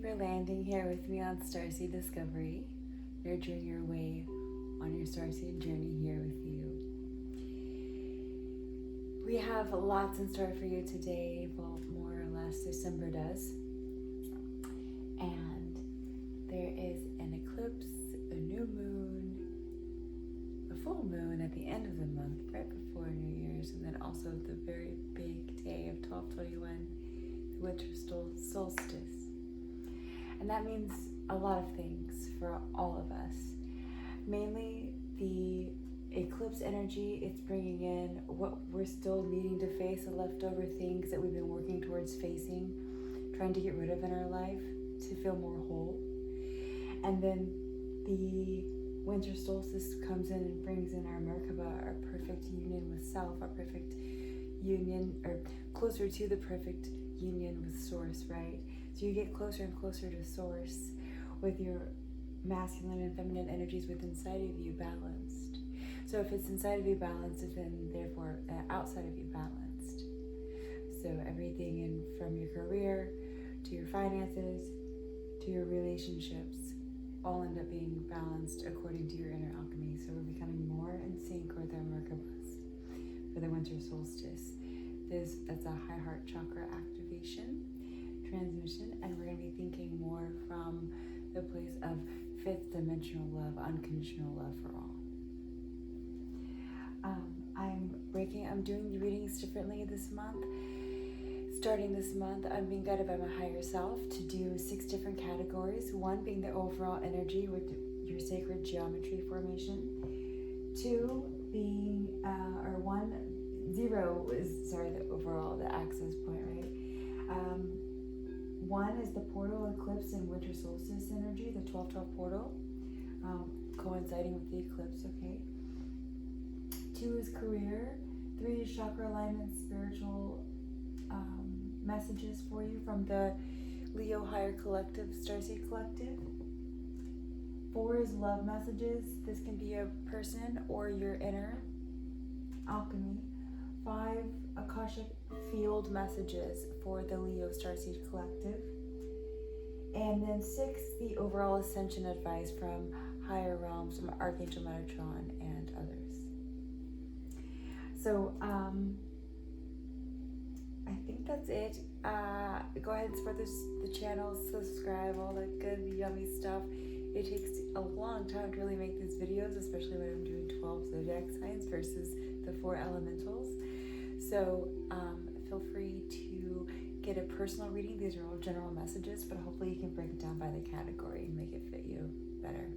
for landing here with me on Starseed Discovery, nurturing your way on your Starseed journey here with you. We have lots in store for you today, well, more or less December does. And there is an eclipse, a new moon, a full moon at the end of the month, right before New Year's, and then also the very big day of 12/21, the Winter Solstice. And that means a lot of things for all of us. Mainly the eclipse energy, it's bringing in what we're still needing to face, the leftover things that we've been working towards facing, trying to get rid of in our life to feel more whole. And then the Winter Solstice comes in and brings in our Merkaba, our perfect union with self, our perfect union, or closer to the perfect union with Source, right? So you get closer and closer to Source with your masculine and feminine energies within inside of you balanced. So if it's inside of you balanced, then therefore outside of you balanced. So everything from your career to your finances to your relationships all end up being balanced according to your inner alchemy. So we're becoming more in sync with our Merkabas for the Winter Solstice. That's a high heart chakra activation, transmission, and we're going to be thinking more from the place of fifth dimensional love, unconditional love for all. I'm doing the readings differently this month. Starting this month, I'm being guided by my higher self to do 6 different categories. 1 being the overall energy with your sacred geometry formation. 2 being, zero is, the overall, the access point, right? 1 is the portal eclipse and winter solstice energy, the 12/12 portal, coinciding with the eclipse, okay? 2 is career. 3 is chakra alignment, spiritual messages for you from the Leo Higher Collective, Starseed Collective. 4 is love messages. This can be a person or your inner alchemy. 5, Akashic field messages for the Leo Starseed Collective. And then 6, the overall Ascension Advice from higher realms, from Archangel Metatron and others. So, I think that's it. Go ahead and support the channel, subscribe, all that good, yummy stuff. It takes a long time to really make these videos, especially when I'm doing 12 zodiac signs versus the 4 elementals. So feel free to get a personal reading. These are all general messages, but hopefully you can break it down by the category and make it fit you better.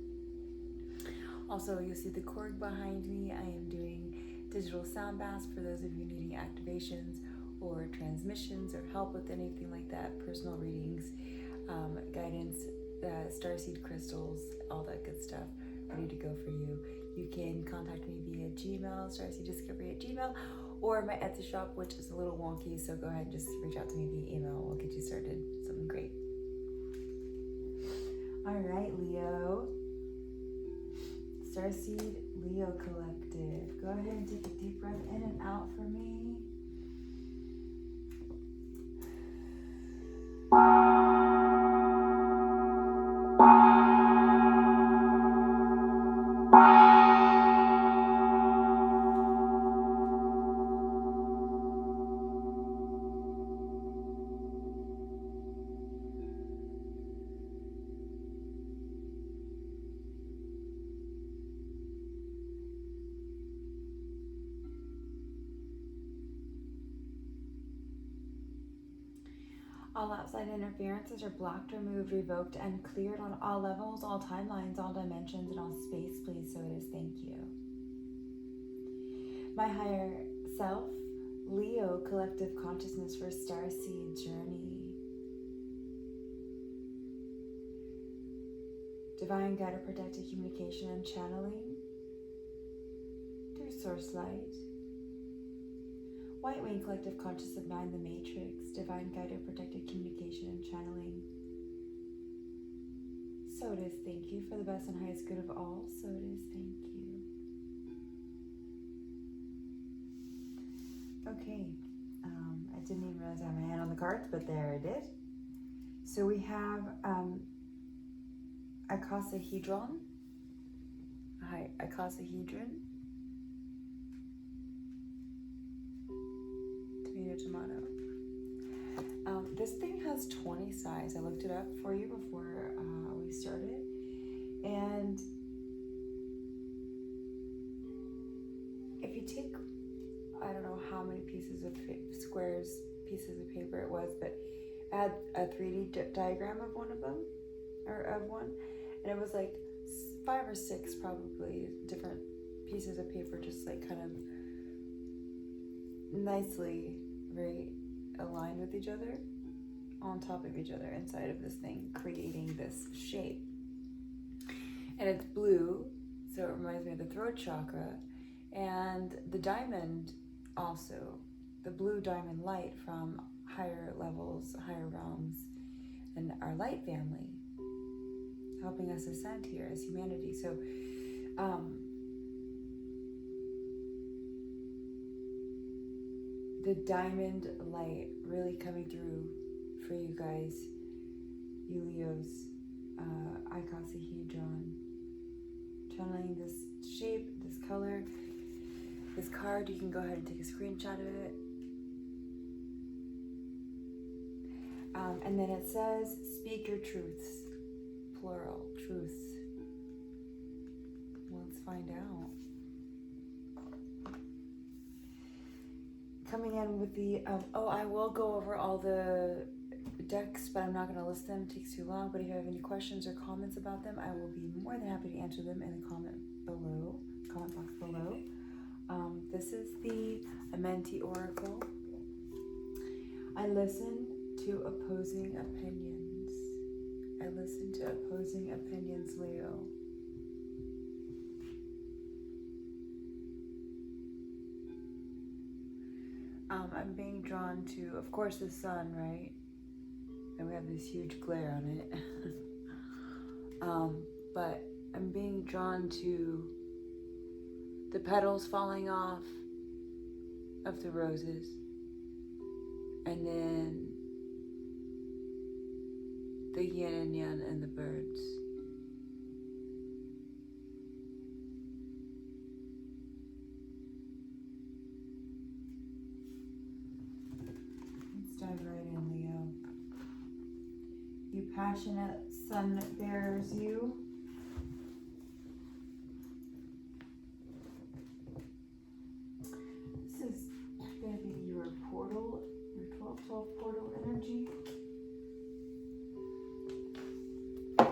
Also, you'll see the cord behind me. I am doing digital sound baths for those of you needing activations or transmissions or help with anything like that, personal readings, guidance, starseed crystals, all that good stuff, ready to go for you. You can contact me via Gmail, starseeddiscovery@gmail, or my Etsy shop, which is a little wonky, so go ahead and just reach out to me via email. We'll get you started. Something great. All right, Leo. Starseed Leo Collective. Go ahead and take a deep breath in and out for me. All outside interferences are blocked, removed, revoked, and cleared on all levels, all timelines, all dimensions, and all space, please. So it is. Thank you. My higher self, Leo Collective Consciousness for Starseed Journey. Divine guided protected communication and channeling through Source Light. White Wing Collective Conscious of 9, the Matrix, divine guided protected communication and channeling. So it is, thank you, for the best and highest good of all. So it is, thank you. Okay, I didn't even realize I had my hand on the cards, but there I did. So we have icosahedron. Hi, icosahedron. Tomato. This thing has 20 sides. I looked it up for you before we started. And if you take, I don't know how many pieces of pieces of paper it was, but add a 3D diagram of one of them, or of one, and it was like 5 or 6 probably different pieces of paper, just like kind of nicely, very aligned with each other, on top of each other inside of this thing, creating this shape. And it's blue, so it reminds me of the throat chakra, and the diamond also, the blue diamond light from higher levels, higher realms, and our light family, helping us ascend here as humanity. So the diamond light really coming through for you guys, you Leos, icosahedron, channeling this shape, this color, this card. You can go ahead and take a screenshot of it. And then it says, speak your truths, plural, truths. Let's find out. Coming in with the, I will go over all the decks, but I'm not going to list them. It takes too long. But if you have any questions or comments about them, I will be more than happy to answer them in the comment box below. This is the Amenti Oracle. I listen to opposing opinions. I listen to opposing opinions, Leo. I'm being drawn to, of course, the sun, right? And we have this huge glare on it. But I'm being drawn to the petals falling off of the roses. And then the yin and yang and the birds. Let's dive right in, Leo. You passionate sun bearers, you. This is going to be your portal, your 1212 portal energy. I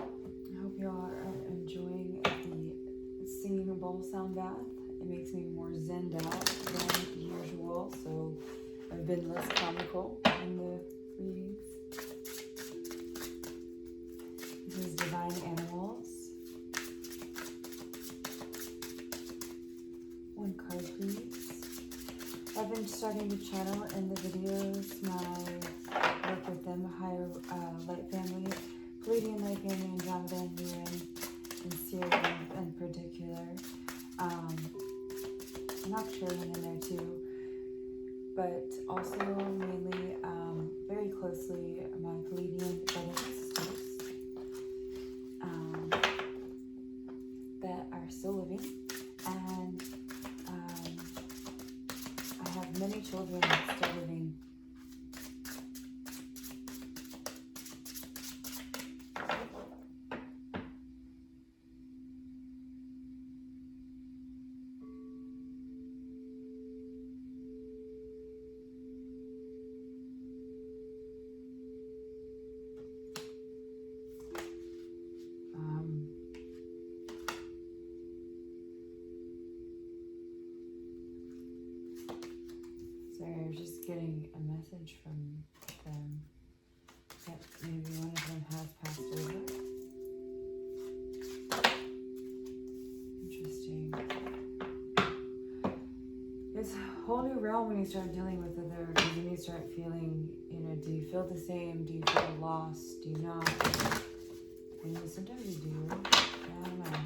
hope y'all are enjoying the singing bowl sound bath. It makes me more zenned out than usual, so I've been less comical in the readings. This is Divine Animals. One card, please. I've been starting to channel in the videos my work with them, higher light family, Pleiadian light family, Andromeda, and Sirius in particular. Nocturne in there too, but also mainly very closely my Pleiadian brothers and sisters that are still living, and I have many children still living. Sorry, I was just getting a message from them that maybe one of them has passed over. Interesting. It's a whole new realm when you start dealing with other, because then you start feeling, do you feel the same? Do you feel lost? Do you not? And sometimes you do. I don't know.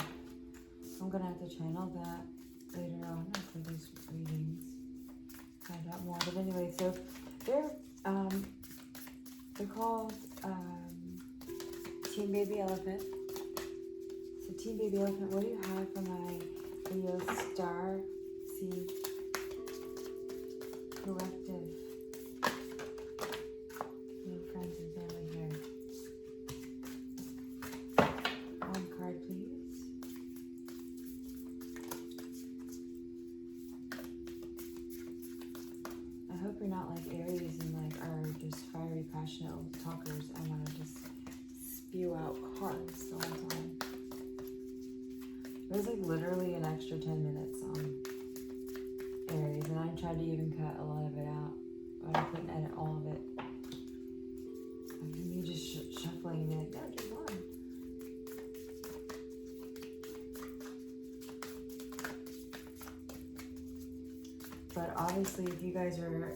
I'm going to have to channel that later on after these readings. Find out more. But anyway, so they're called Team Baby Elephant. So Team Baby Elephant, what do you have for my Leo Starseed Collective? New friends and family here. One card, please. I hope you're not like Aries and like are just fiery, passionate talkers. I want to just spew out cards the whole time. It was like literally an extra 10 minutes on Aries, and I tried to even cut a lot of it out, but I couldn't edit all of it. Me just shuffling and be like, no, just one. But obviously, if you guys are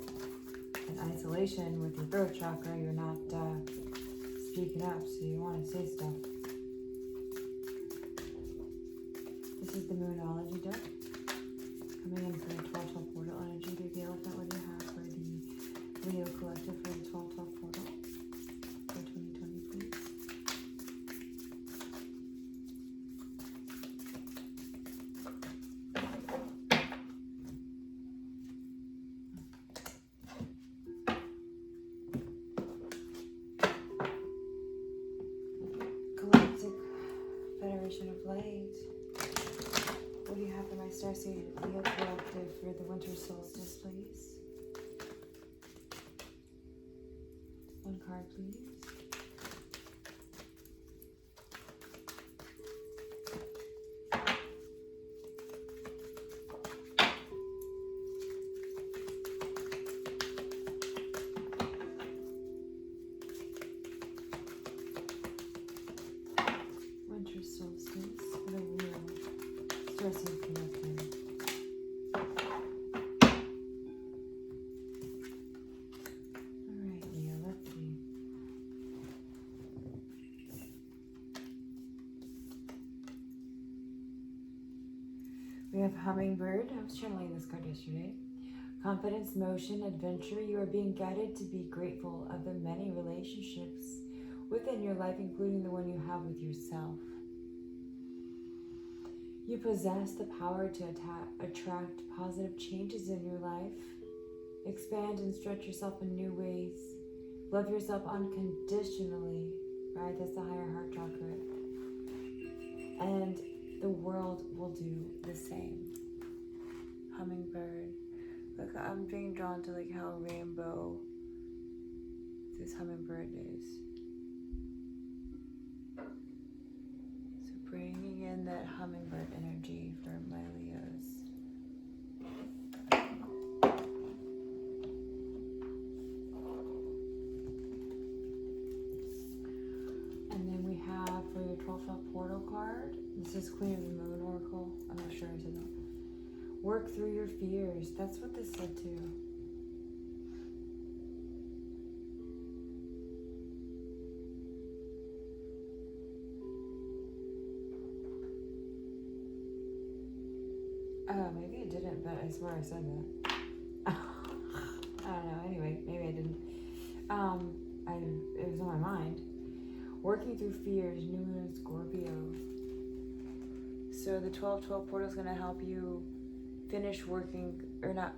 in isolation with your throat chakra, you're not speaking up, so you want to say stuff. This is the Moonology deck. Coming in for the 12-12 portal energy. Baby Elephant, what do you have for the Leo Collective for the 12-12 portal for 2020, please? Galactic Federation of Light. What do you have for my Starseed Leo Collective for the Winter Solstice, please? One card, please. Winter Solstice for the Leo Starseed Collective. Alright, Leo, let's see. We have Hummingbird. I was channeling this card yesterday. Confidence, motion, adventure. You are being guided to be grateful of the many relationships within your life, including the one you have with yourself. You possess the power to attract positive changes in your life. Expand and stretch yourself in new ways. Love yourself unconditionally, right? That's the higher heart chakra. And the world will do the same. Hummingbird. Look, I'm being drawn to like how rainbow this hummingbird is. So bringing in that hummingbird energy for my Leos. And then we have for your 12-12 portal card. This is Queen of the Moon Oracle. I'm not sure I said that. Work through your fears. That's what this said too. Oh, maybe it didn't, but I swear I said that. I don't know. Anyway, maybe I didn't. It was on my mind. Working through fears, New Moon in Scorpio. So the 12-12 portal is going to help you finish working, or not,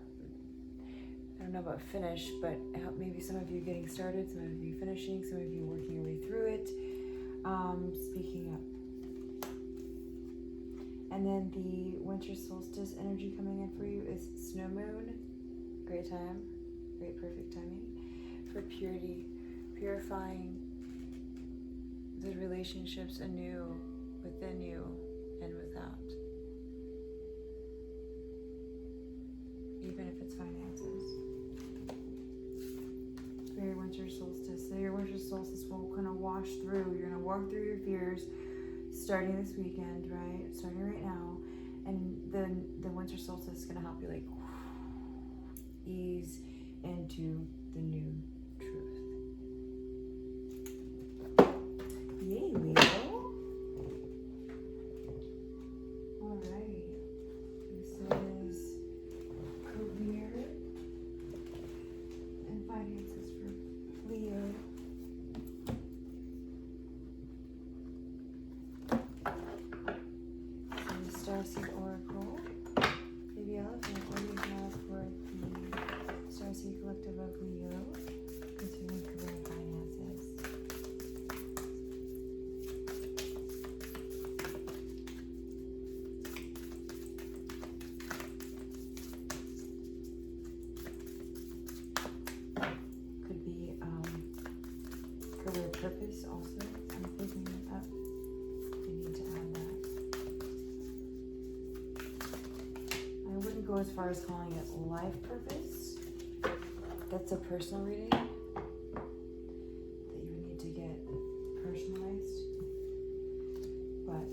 I don't know about finish, but help maybe some of you getting started, some of you finishing, some of you working your way through it, speaking up. And then the Winter Solstice energy coming in for you is Snow Moon. Great time, great perfect timing for purity, purifying the relationships anew within you and without. Even if it's finances. For your Winter Solstice. So your Winter Solstice will kind of wash through. You're going to walk through your fears starting this weekend, right? Starting right now. And then the Winter Solstice is going to help you like ease into the new truth. Yay, Leo. Alright. This is career and finances for Leo. as far as calling it life purpose. That's a personal reading that you would need to get personalized. But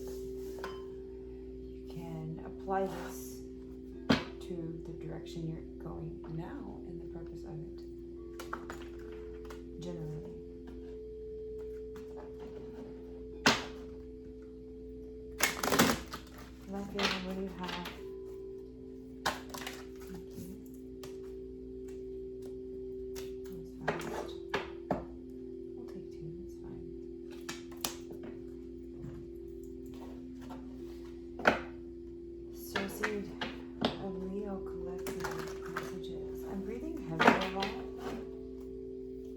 you can apply this to the direction you're going now and the purpose of it. Generally. Left hand, what do you have? Thank you. That's fine. We'll take 2, that's fine. Starseed of Leo collective messages. I'm breathing heavy a lot.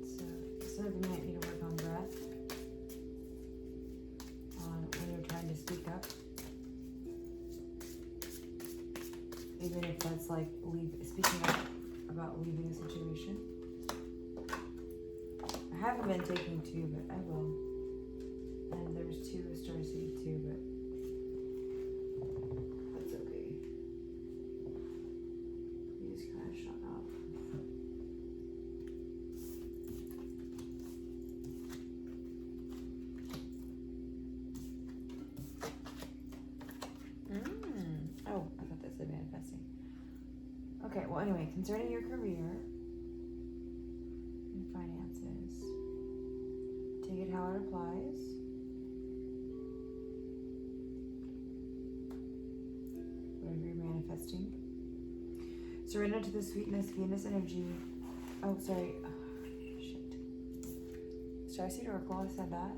So some of you might need to work on breath. When you're trying to speak up. Even if that's like speaking up about leaving a situation. I haven't been taking 2, but I will. And there's 2 Starseed too, but that's okay. You just kind of shut up. Oh, I thought that said manifesting. Okay, well anyway, concerning your career and finances, take it how it applies. Whatever you're manifesting. Surrender to the sweetness, Venus energy. Oh, sorry. Shit. Starseed Oracle, I said that.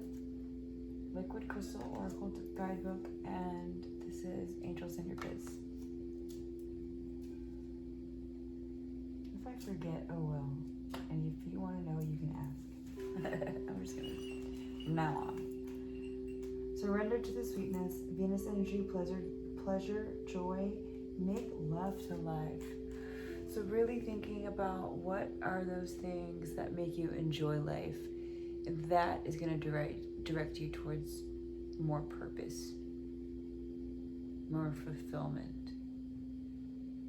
Liquid Crystal Oracle Guidebook, and this is Angels in Your Biz. If I forget, oh well. And if you want to know, you can ask. I'm just gonna, from now on. Surrender to the sweetness, Venus energy, pleasure, joy, make love to life. So really thinking about what are those things that make you enjoy life. And that is going to direct you towards more purpose, more fulfillment,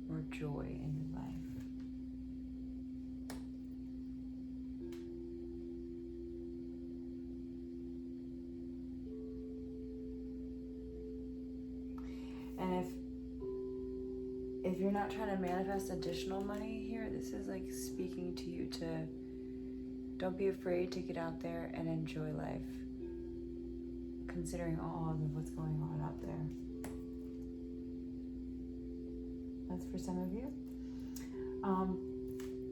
more joy in your life. And if you're not trying to manifest additional money here, this is like speaking to you to don't be afraid to get out there and enjoy life, considering all of what's going on out there. That's for some of you.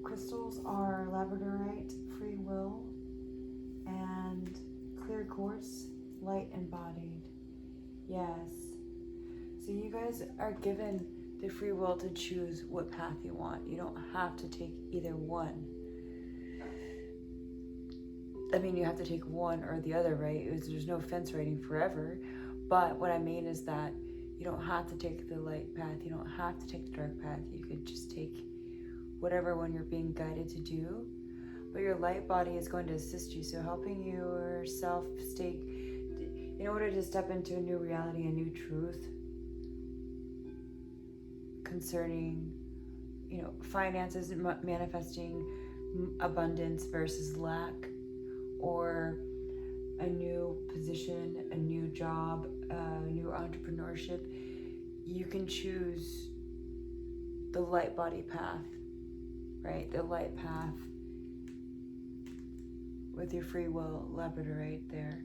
Crystals are labradorite, free will, and clear quartz, light embodied. Yes. So you guys are given the free will to choose what path you want. You don't have to take either one. I mean, you have to take one or the other, right? There's no fence riding forever. But what I mean is that you don't have to take the light path. You don't have to take the dark path. You could just take whatever one you're being guided to do. But your light body is going to assist you. So helping yourself stay, in order to step into a new reality, a new truth concerning, finances, manifesting abundance versus lack, or a new position, a new job, a new entrepreneurship, you can choose the light body path, right? The light path with your free will, labradorite there.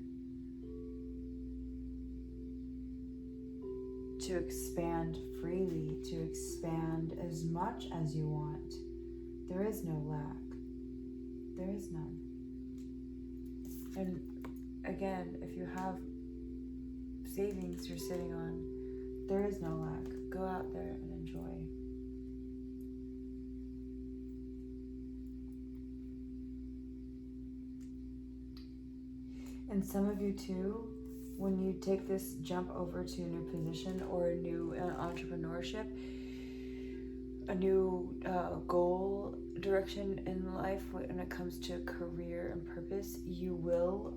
To expand freely, to expand as much as you want. There is no lack. There is none. And again, if you have savings you're sitting on, there is no lack. Go out there and enjoy. And some of you too, when you take this jump over to a new position or a new entrepreneurship, a new goal, direction in life when it comes to career and purpose, you will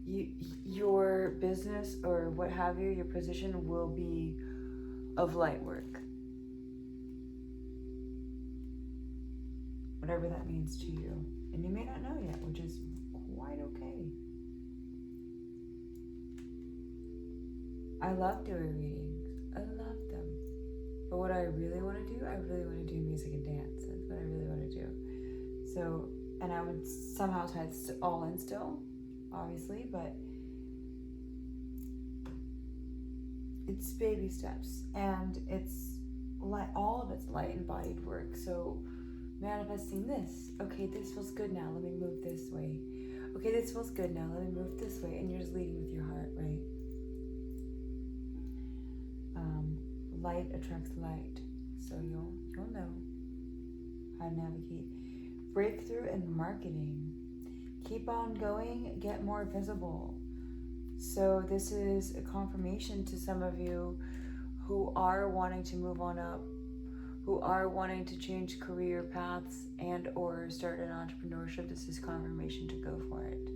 your business or what have you, your position will be of light work. Whatever that means to you. And you may not know yet, which is quite okay. I love doing readings. I love them. But what I really want to do, I really want to do music and dance. That's what I really want to do. So, and I would somehow tie it all in still, obviously, but it's baby steps. And it's all of it's light embodied work. So manifesting this. Okay, this feels good now. Let me move this way. Okay, this feels good now. Let me move this way. And you're just leading with your heart, right? Light attracts light. So you'll know how to navigate. Breakthrough in marketing. Keep on going. Get more visible. So this is a confirmation to some of you who are wanting to move on up, who are wanting to change career paths and or start an entrepreneurship. This is confirmation to go for it.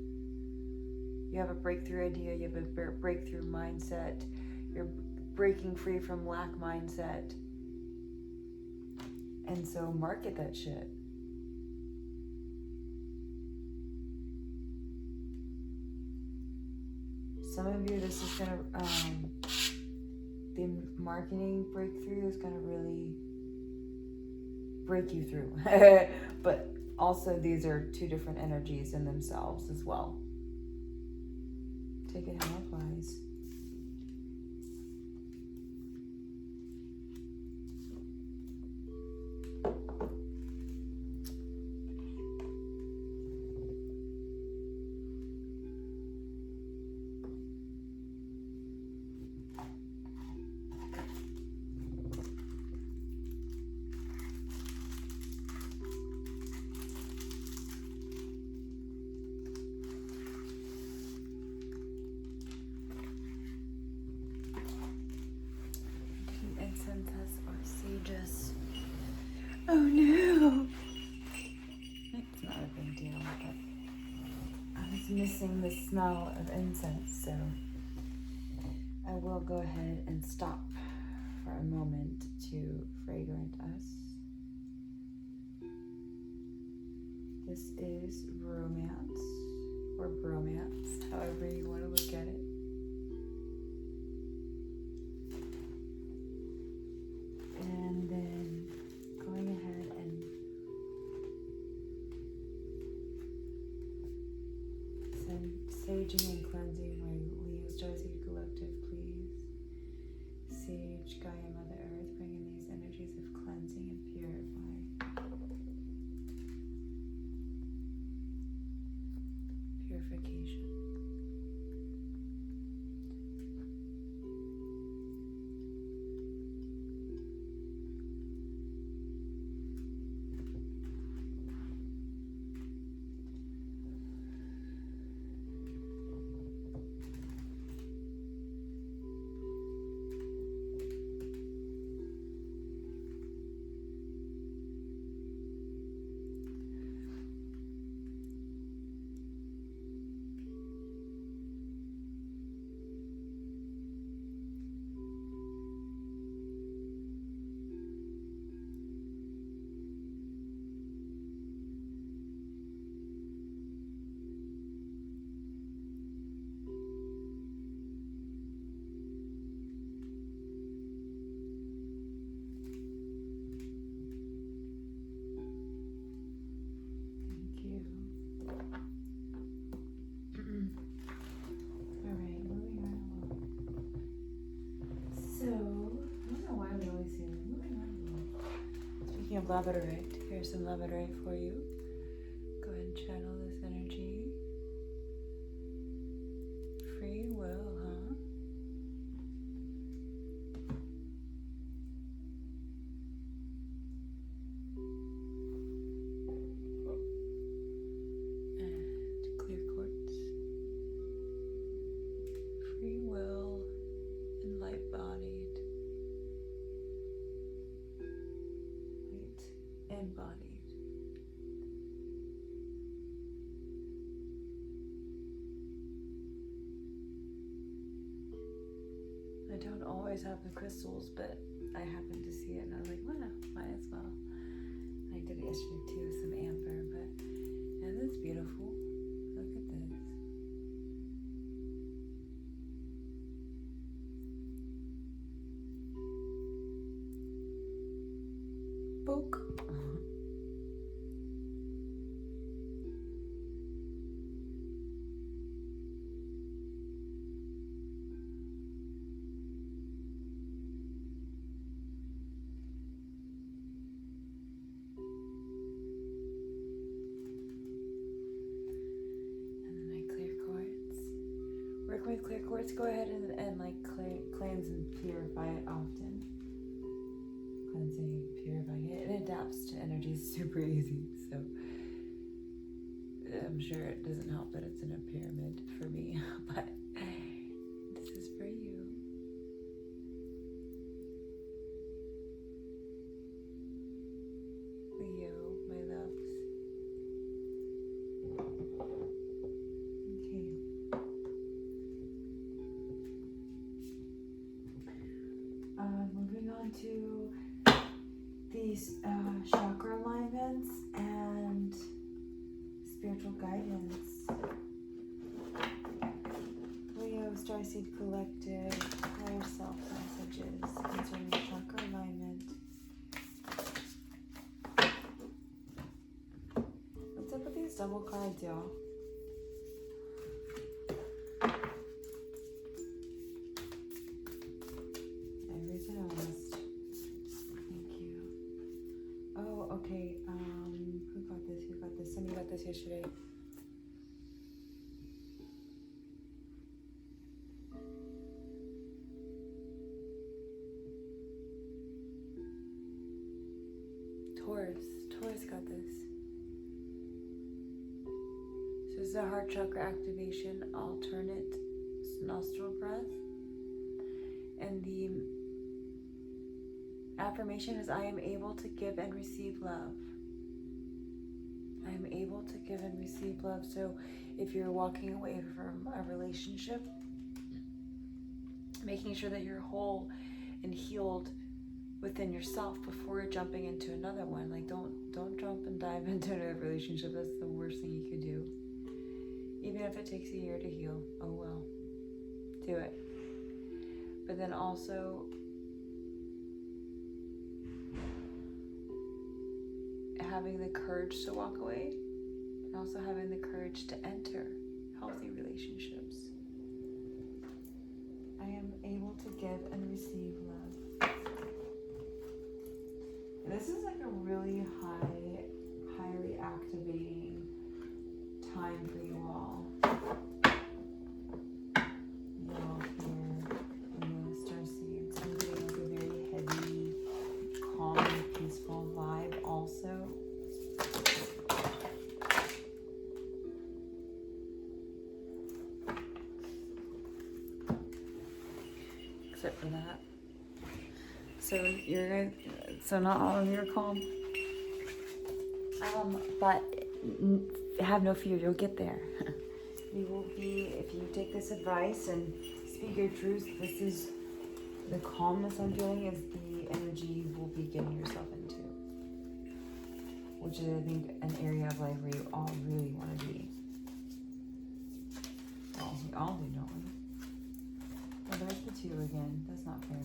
You have a breakthrough idea, you have a breakthrough mindset, you're breaking free from lack mindset. And so market that shit. Some of you, this is gonna, the marketing breakthrough is gonna really break you through. But also these are two different energies in themselves as well. Take it how it applies. Sages. Oh no! It's not a big deal, but I was missing the smell of incense, so I will go ahead and stop for a moment to fragrant us. This is romance, or bromance, however you want to look at it. And then going ahead and saging and cleansing my Leo Starseed Collective, please. Sage, Gaia, Mother Earth, bring in these energies of cleansing and purify. Purification. Speaking of labradorite, here's some labradorite for you. Go ahead and channel this energy. Free will, huh? And clear quartz. Free will and light-bodied. Embodied. always have the crystals, but I happened to see it and I was like, well, might as well. I did it yesterday too with some amber, but yeah, that's beautiful. Look at this. Book. With clear quartz, go ahead and like cleanse and purify it often. Cleansing, purifying it. It adapts to energies super easy, so I'm sure it doesn't help that it's in a pyramid for me, but this is for you. Leo, my loves. Moving on to these chakra alignments and spiritual guidance. Leo, Starseed Collective, higher self messages concerning chakra alignment. What's up with these double cards, y'all? Okay, who got this? Somebody got this yesterday. Taurus got this. So this is a heart chakra activation, alternate nostril breath. And the affirmation is, I am able to give and receive love. I am able to give and receive love. So if you're walking away from a relationship, making sure that you're whole and healed within yourself before jumping into another one. Like don't jump and dive into another relationship. That's the worst thing you could do. Even if it takes a year to heal, oh well. Do it. But then also having the courage to walk away, and also having the courage to enter healthy relationships. I am able to give and receive love. And this is like a really highly activating time for you all. You all here in the Starseeds. I'm getting like a very heavy, calm, peaceful vibe also. Except for that. So not all of you are calm. But have no fear, you'll get there. You will be, if you take this advice and speak your truth, this is the calmness I'm feeling is the energy you will be getting yourself into. Which is, I think, an area of life where you all really want to be. Well, we all do, don't we? Oh, there's the 2 again. That's not fair.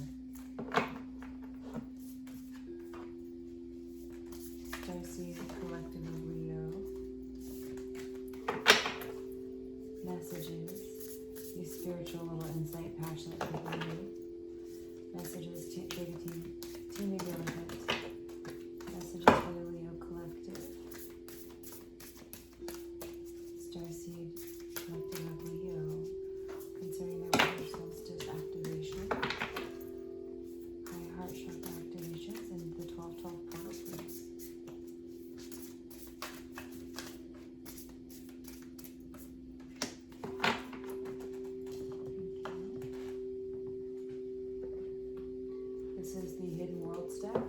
Starseed Collective of Leo. Messages. Use spiritual little insight, passionate people need. Messages to big team diligence. Messages for the Leo Collective. Starseed Collective of Leo concerning their Winter Solstice activation. High heart chakra activations and the 12-12 portal, please. This is the Hidden Worlds deck.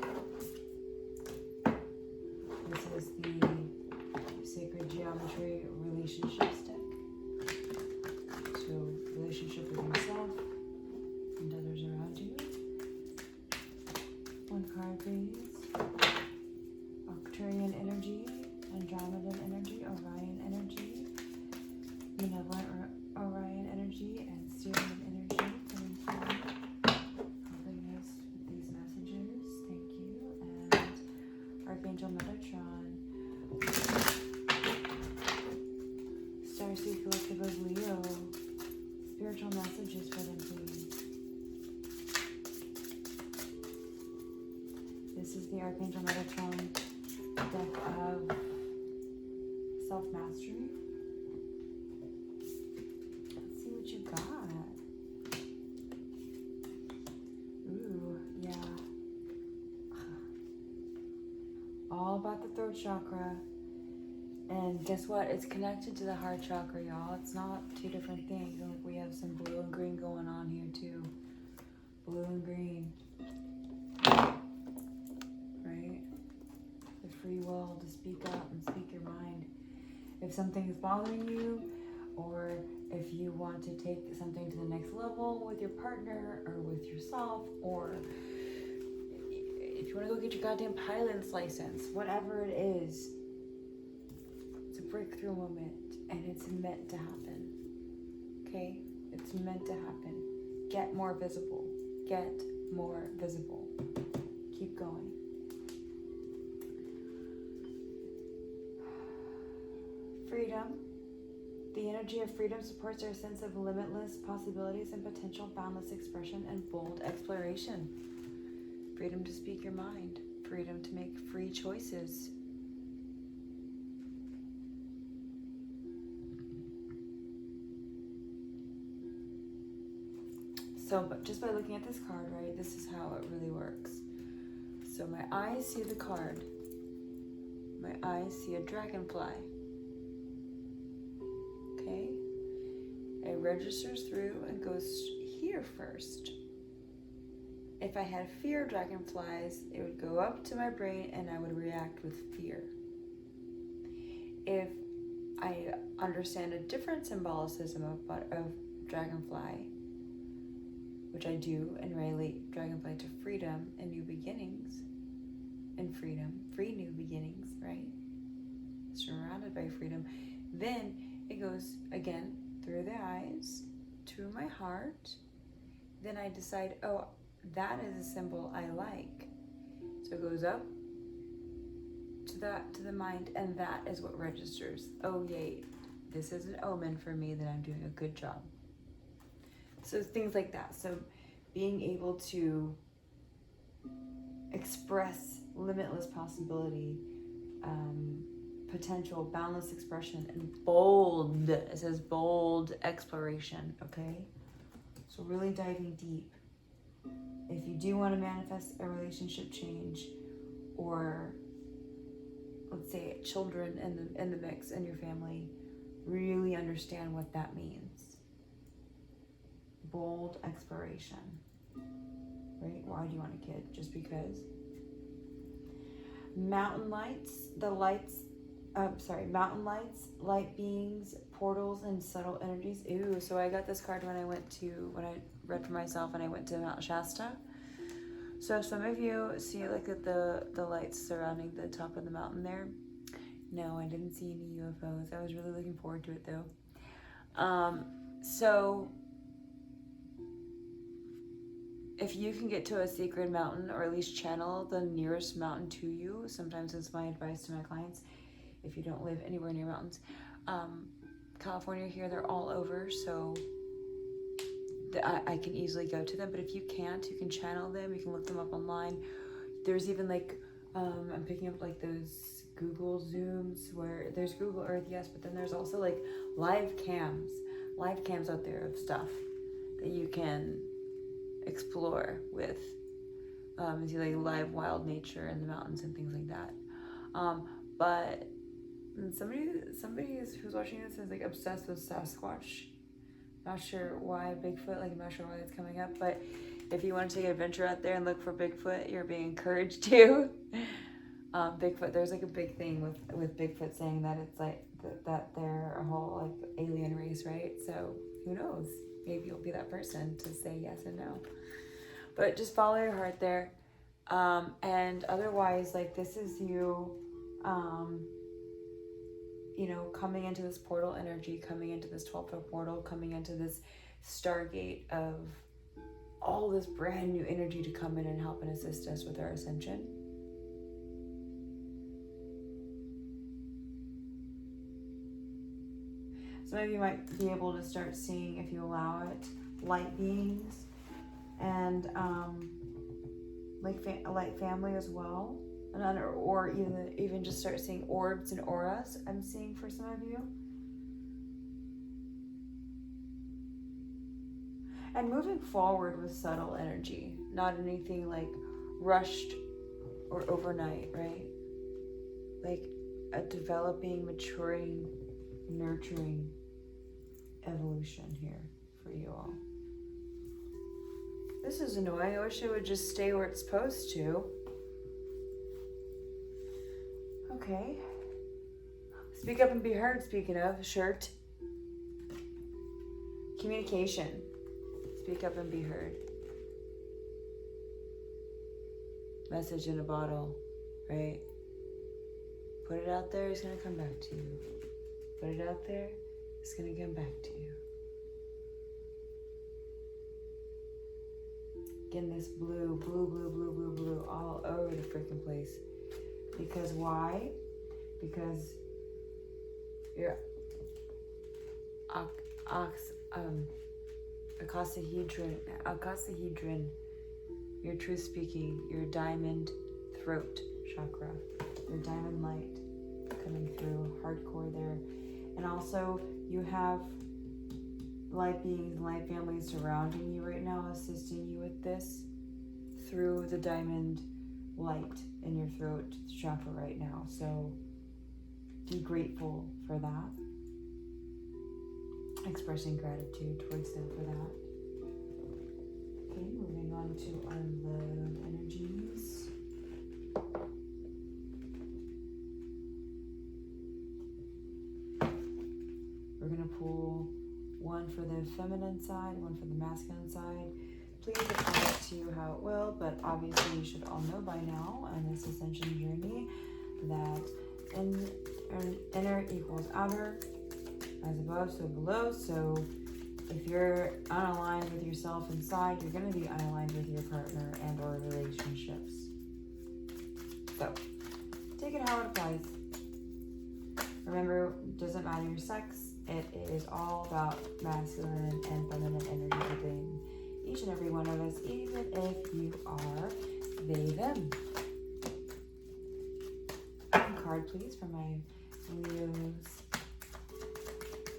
This is the Sacred Geometry Relationships deck. So, relationship with yourself and others around you. is the Archangel Metatron deck of self-mastery. Let's see what you got. Ooh, yeah. All about the throat chakra. And guess what? It's connected to the heart chakra, y'all. It's not two different things. Like we have some blue and green going on here too. Blue and green. Right? The free will to speak up and speak your mind. If something is bothering you, or if you want to take something to the next level with your partner or with yourself, or if you want to go get your goddamn pilot's license, whatever it is, it's a breakthrough moment and it's meant to happen. Okay? It's meant to happen. Get more visible. Get more visible. Keep going. Freedom. The energy of freedom supports our sense of limitless possibilities and potential, boundless expression and bold exploration. Freedom to speak your mind. Freedom to make free choices. So, but just by looking at this card, right, this is how it really works. So my eyes see the card. My eyes see a dragonfly. Okay? It registers through and goes here first. If I had fear of dragonflies, it would go up to my brain and I would react with fear. If I understand a different symbolicism of dragonfly, which I do, and relate dragonfly to freedom and new beginnings, and freedom, free new beginnings, right? Surrounded by freedom. Then it goes again through the eyes to my heart. Then I decide, oh, that is a symbol I like. So it goes up to the mind, and that is what registers. Oh, yay, this is an omen for me that I'm doing a good job. So things like that. So being able to express limitless possibility, potential, boundless expression, and bold, it says bold exploration, okay? So really diving deep. If you do want to manifest a relationship change, or let's say children in the mix in your family, really understand what that means. Bold exploration, right? Why do you want a kid? Just because? Mountain lights, mountain lights, light beings, portals, and subtle energies. Ooh, so I got this card when I read for myself and I went to Mount Shasta. So some of you see like the lights surrounding the top of the mountain there. No, I didn't see any UFOs. I was really looking forward to it though. So if you can get to a sacred mountain, or at least channel the nearest mountain to you, sometimes it's my advice to my clients, if you don't live anywhere near mountains. California here, they're all over, so I can easily go to them. But if you can't, you can channel them, you can look them up online. There's even like, I'm picking up like those Google Zooms, where there's Google Earth, yes, but then there's also like live cams out there of stuff that you can explore with, and see like live wild nature in the mountains and things like that. But somebody who's watching this is like obsessed with Sasquatch. Not sure why Bigfoot, like I'm not sure why that's coming up, but if you want to take an adventure out there and look for Bigfoot, you're being encouraged to. Bigfoot, there's like a big thing with Bigfoot saying that it's like that they're a whole like alien race, right? So who knows? Maybe you'll be that person to say yes and no. But just follow your heart there. And otherwise, like this is you, coming into this portal energy, coming into this 12-foot portal, coming into this Stargate of all this brand new energy to come in and help and assist us with our ascension. Some of you might be able to start seeing, if you allow it, light beings and like family as well, or even just start seeing orbs and auras. I'm seeing for some of you, and moving forward with subtle energy, not anything like rushed or overnight, right? Like a developing, maturing, nurturing evolution here for you all. This is annoying. I wish it would just stay where it's supposed to. Okay. Speak up and be heard, speaking of. Shirt. Communication. Speak up and be heard. Message in a bottle, right? Put it out there, it's going to come back to you. Put it out there, it's going to come back to you. Getting this blue all over the freaking place. Because why? Because your icosahedron, your truth speaking, your diamond throat chakra, your diamond light coming through hardcore there. And also you have light beings and light families surrounding you right now, assisting you with this through the diamond light in your throat chakra right now. So be grateful for that. Expressing gratitude towards them for that. Okay, moving on to our love energies. We're going to pull one for the feminine side, one for the masculine side. Please apply it to you how it will, but obviously you should all know by now on this ascension journey that inner equals outer, as above, so below. So if you're unaligned with yourself inside, you're going to be unaligned with your partner and or relationships. So take it how it applies. Remember, it doesn't matter your sex. It is all about masculine and feminine energy within each and every one of us, even if you are they, them. One card, please, for my Leos.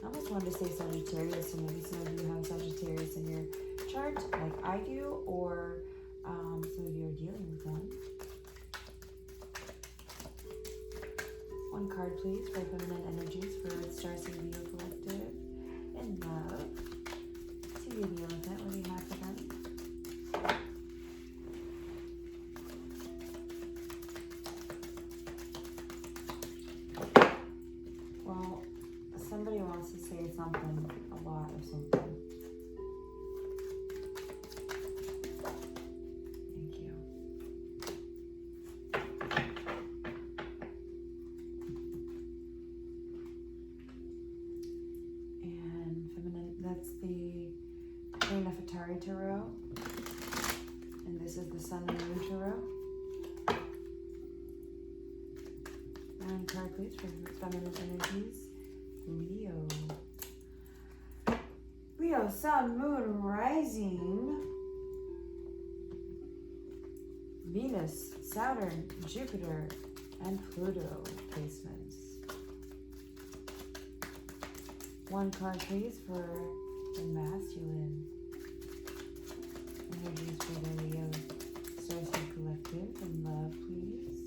I almost wanted to say Sagittarius, so maybe some of you have Sagittarius in your chart, like I do, or some of you are dealing with one. One card, please, for feminine energies for Starseed Leo Collective in love. See the elephant. What do you have for them? Well, somebody wants to say something, a lot of something. Thank you. And feminine, that's the Tarot, and this is the Sun and Moon Tarot. One card, please, for feminine energies. Leo, Sun, Moon, Rising, Venus, Saturn, Jupiter, and Pluto placements. One card, please, for the masculine energies for the Leo Starseed Collective and love, please.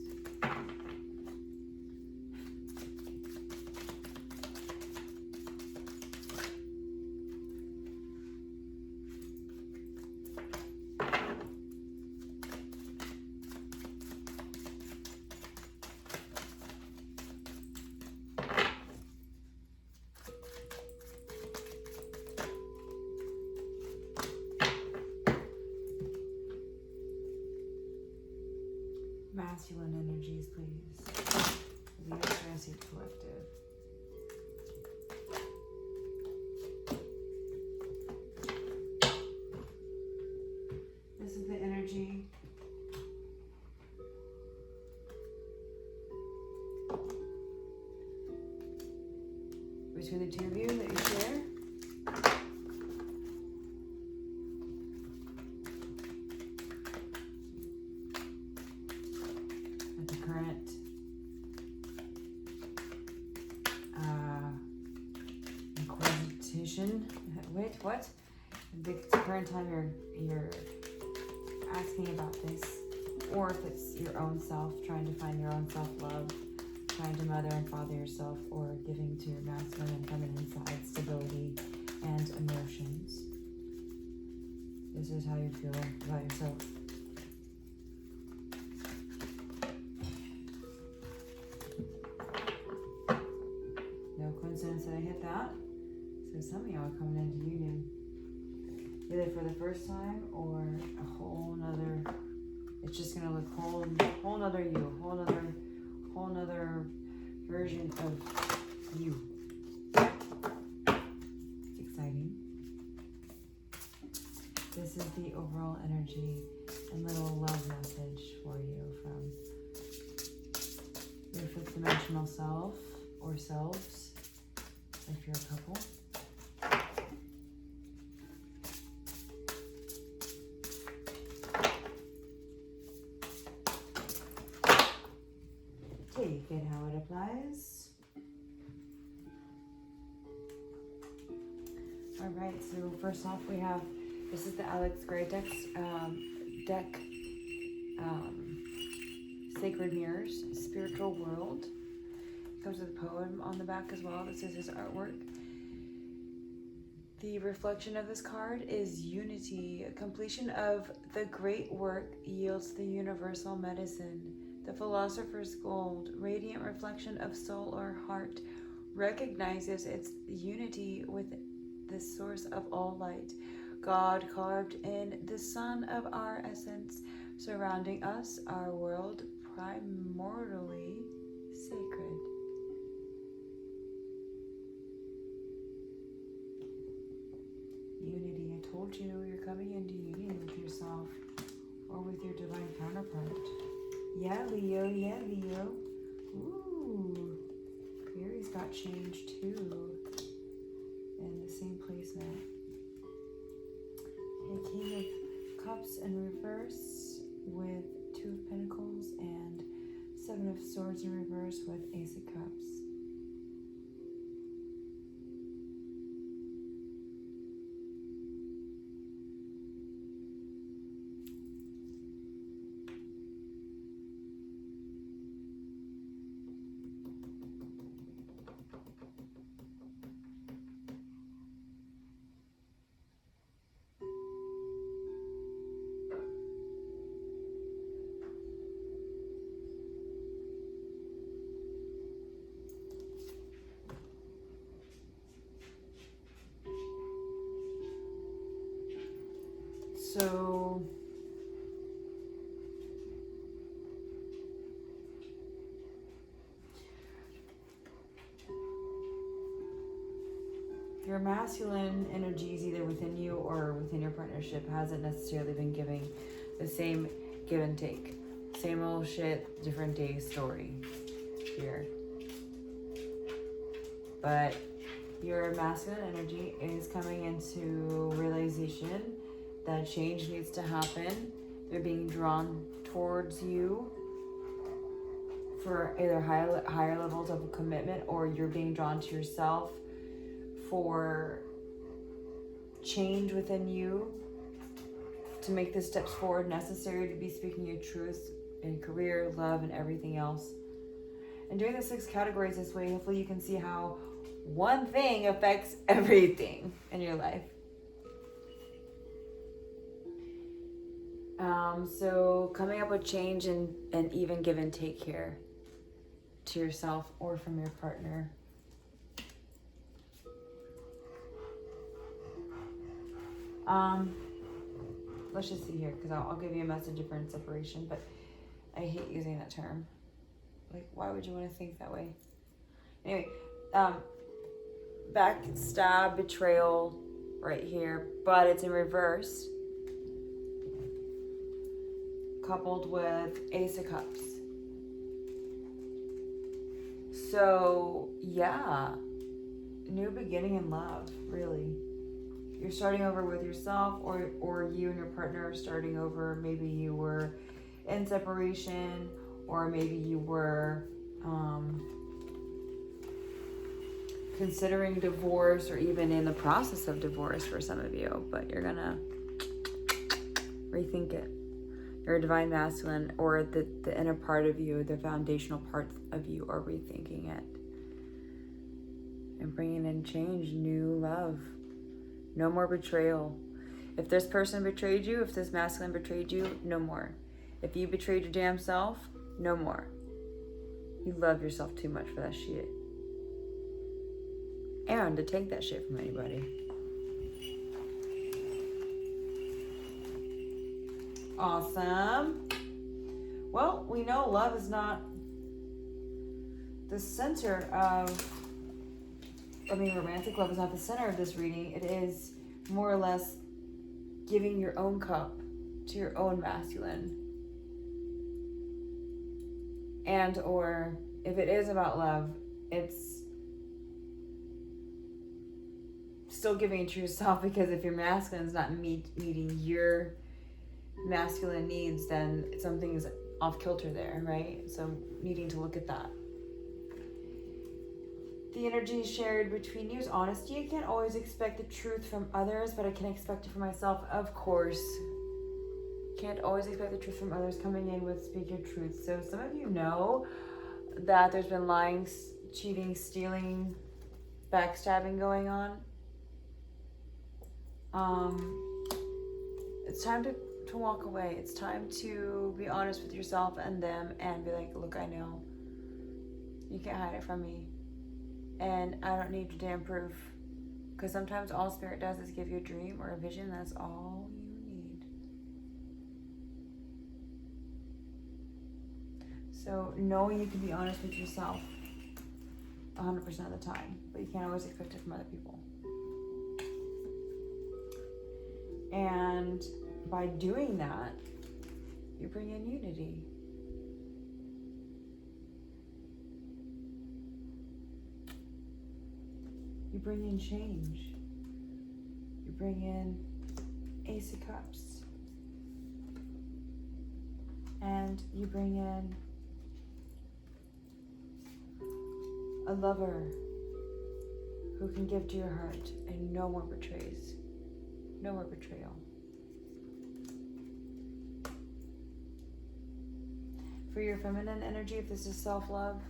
Masculine energies, please. The Starseed Collective. This is the energy between the two of you that you share. emotion. Wait, what? The current time you're asking about this, or if it's your own self, trying to find your own self-love, trying to mother and father yourself, or giving to your masculine and feminine side stability and emotions. This is how you feel about yourself. No coincidence that I hit that. So some of y'all are coming into union, either for the first time or a whole nother. It's just gonna look whole nother you, whole nother version of you. It's exciting. This is the overall energy and little love message for you from your fifth dimensional self or selves, if you're a couple. Take it how it applies. Alright, so first off we have, this is the Alex Gray deck, Sacred Mirrors, Spiritual World. It comes with a poem on the back as well. This is his artwork. The reflection of this card is unity. Completion of the great work yields the universal medicine. The philosopher's gold, radiant reflection of soul or heart, recognizes its unity with the source of all light. God carved in the sun of our essence, surrounding us, our world primordially sacred. Unity. I told you, you're coming into union with yourself or with your divine counterpart. Yeah, Leo. Yeah, Leo. Ooh. Aries got changed too. In the same placement. Okay, King of Cups in reverse with Two of Pentacles and Seven of Swords in reverse with Ace of Cups. So your masculine energies, either within you or within your partnership, hasn't necessarily been giving the same give and take. Same old shit, different day story here. But your masculine energy is coming into realization that change needs to happen. They're being drawn towards you for either higher levels of commitment, or you're being drawn to yourself for change within you to make the steps forward necessary to be speaking your truth in career, love, and everything else. And doing the 6 categories this way, hopefully you can see how one thing affects everything in your life. So coming up with change and even give and take here to yourself or from your partner. Let's just see here, because I'll give you a message of separation, but I hate using that term. Like, why would you want to think that way? Anyway, backstab, betrayal right here, but it's in reverse, coupled with Ace of Cups. So yeah, new beginning in love, really. You're starting over with yourself, or you and your partner are starting over. Maybe you were in separation, or maybe you were considering divorce or even in the process of divorce for some of you, but you're gonna rethink it. Your divine masculine or the inner part of you, the foundational part of you are rethinking it and bringing in change, new love. No more betrayal. If this person betrayed you, if this masculine betrayed you, no more. If you betrayed your damn self, no more. You love yourself too much for that shit. And to take that shit from anybody. Awesome. Well, we know love is not the center of, romantic love is not the center of this reading. It is more or less giving your own cup to your own masculine. And or if it is about love, it's still giving it to yourself, because if your masculine is not meeting your masculine needs, then something is off kilter there, right? So needing to look at that. The energy shared between you is honesty. I can't always expect the truth from others, but I can expect it for myself, of course. Can't always expect the truth from others. Coming in with speak your truth. So some of you know that there's been lying, cheating, stealing, backstabbing going on. It's time to walk away. It's time to be honest with yourself and them and be like, look, I know. You can't hide it from me. And I don't need your damn proof. Because sometimes all Spirit does is give you a dream or a vision. That's all you need. So knowing you can be honest with yourself 100% of the time. But you can't always expect it from other people. And by doing that, you bring in unity. You bring in change. You bring in Ace of Cups. And you bring in a lover who can give to your heart and no more betrays. No more betrayal. For your feminine energy, if this is self-love,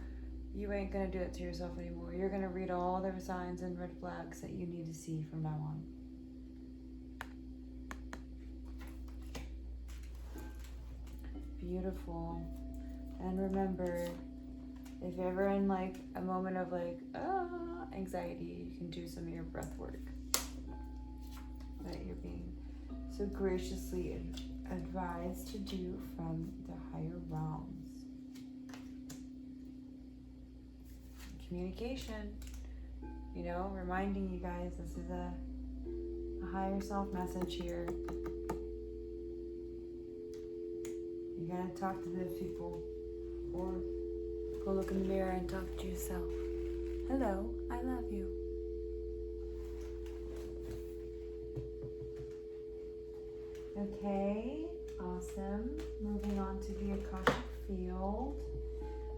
you ain't gonna do it to yourself anymore. You're gonna read all the signs and red flags that you need to see from now on. Beautiful. And remember, if you're ever in like a moment of like anxiety, you can do some of your breath work that you're being so graciously advised to do from the higher realms. Communication, reminding you guys this is a higher self message here. You gotta talk to those people, or go look in the mirror and talk to yourself. Hello, I love you. Okay, awesome. Moving on to the Akashic field.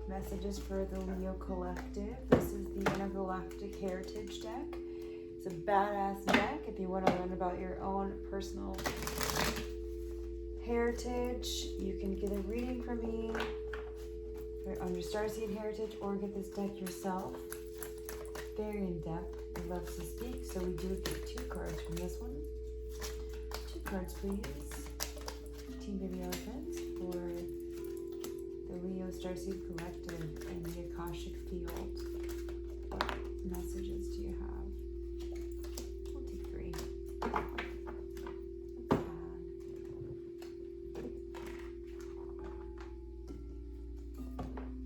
Messages for the Leo Collective. This is the Intergalactic Heritage deck. It's a badass deck if you want to learn about your own personal heritage. You can get a reading from me on your Starseed heritage or get this deck yourself. Very in depth. It loves to speak, so we do get 2 cards from this one. 2 cards, please. Team Baby Elephants for the Leo Starseed Collective and the Akashic field. What messages do you have? We'll take 3.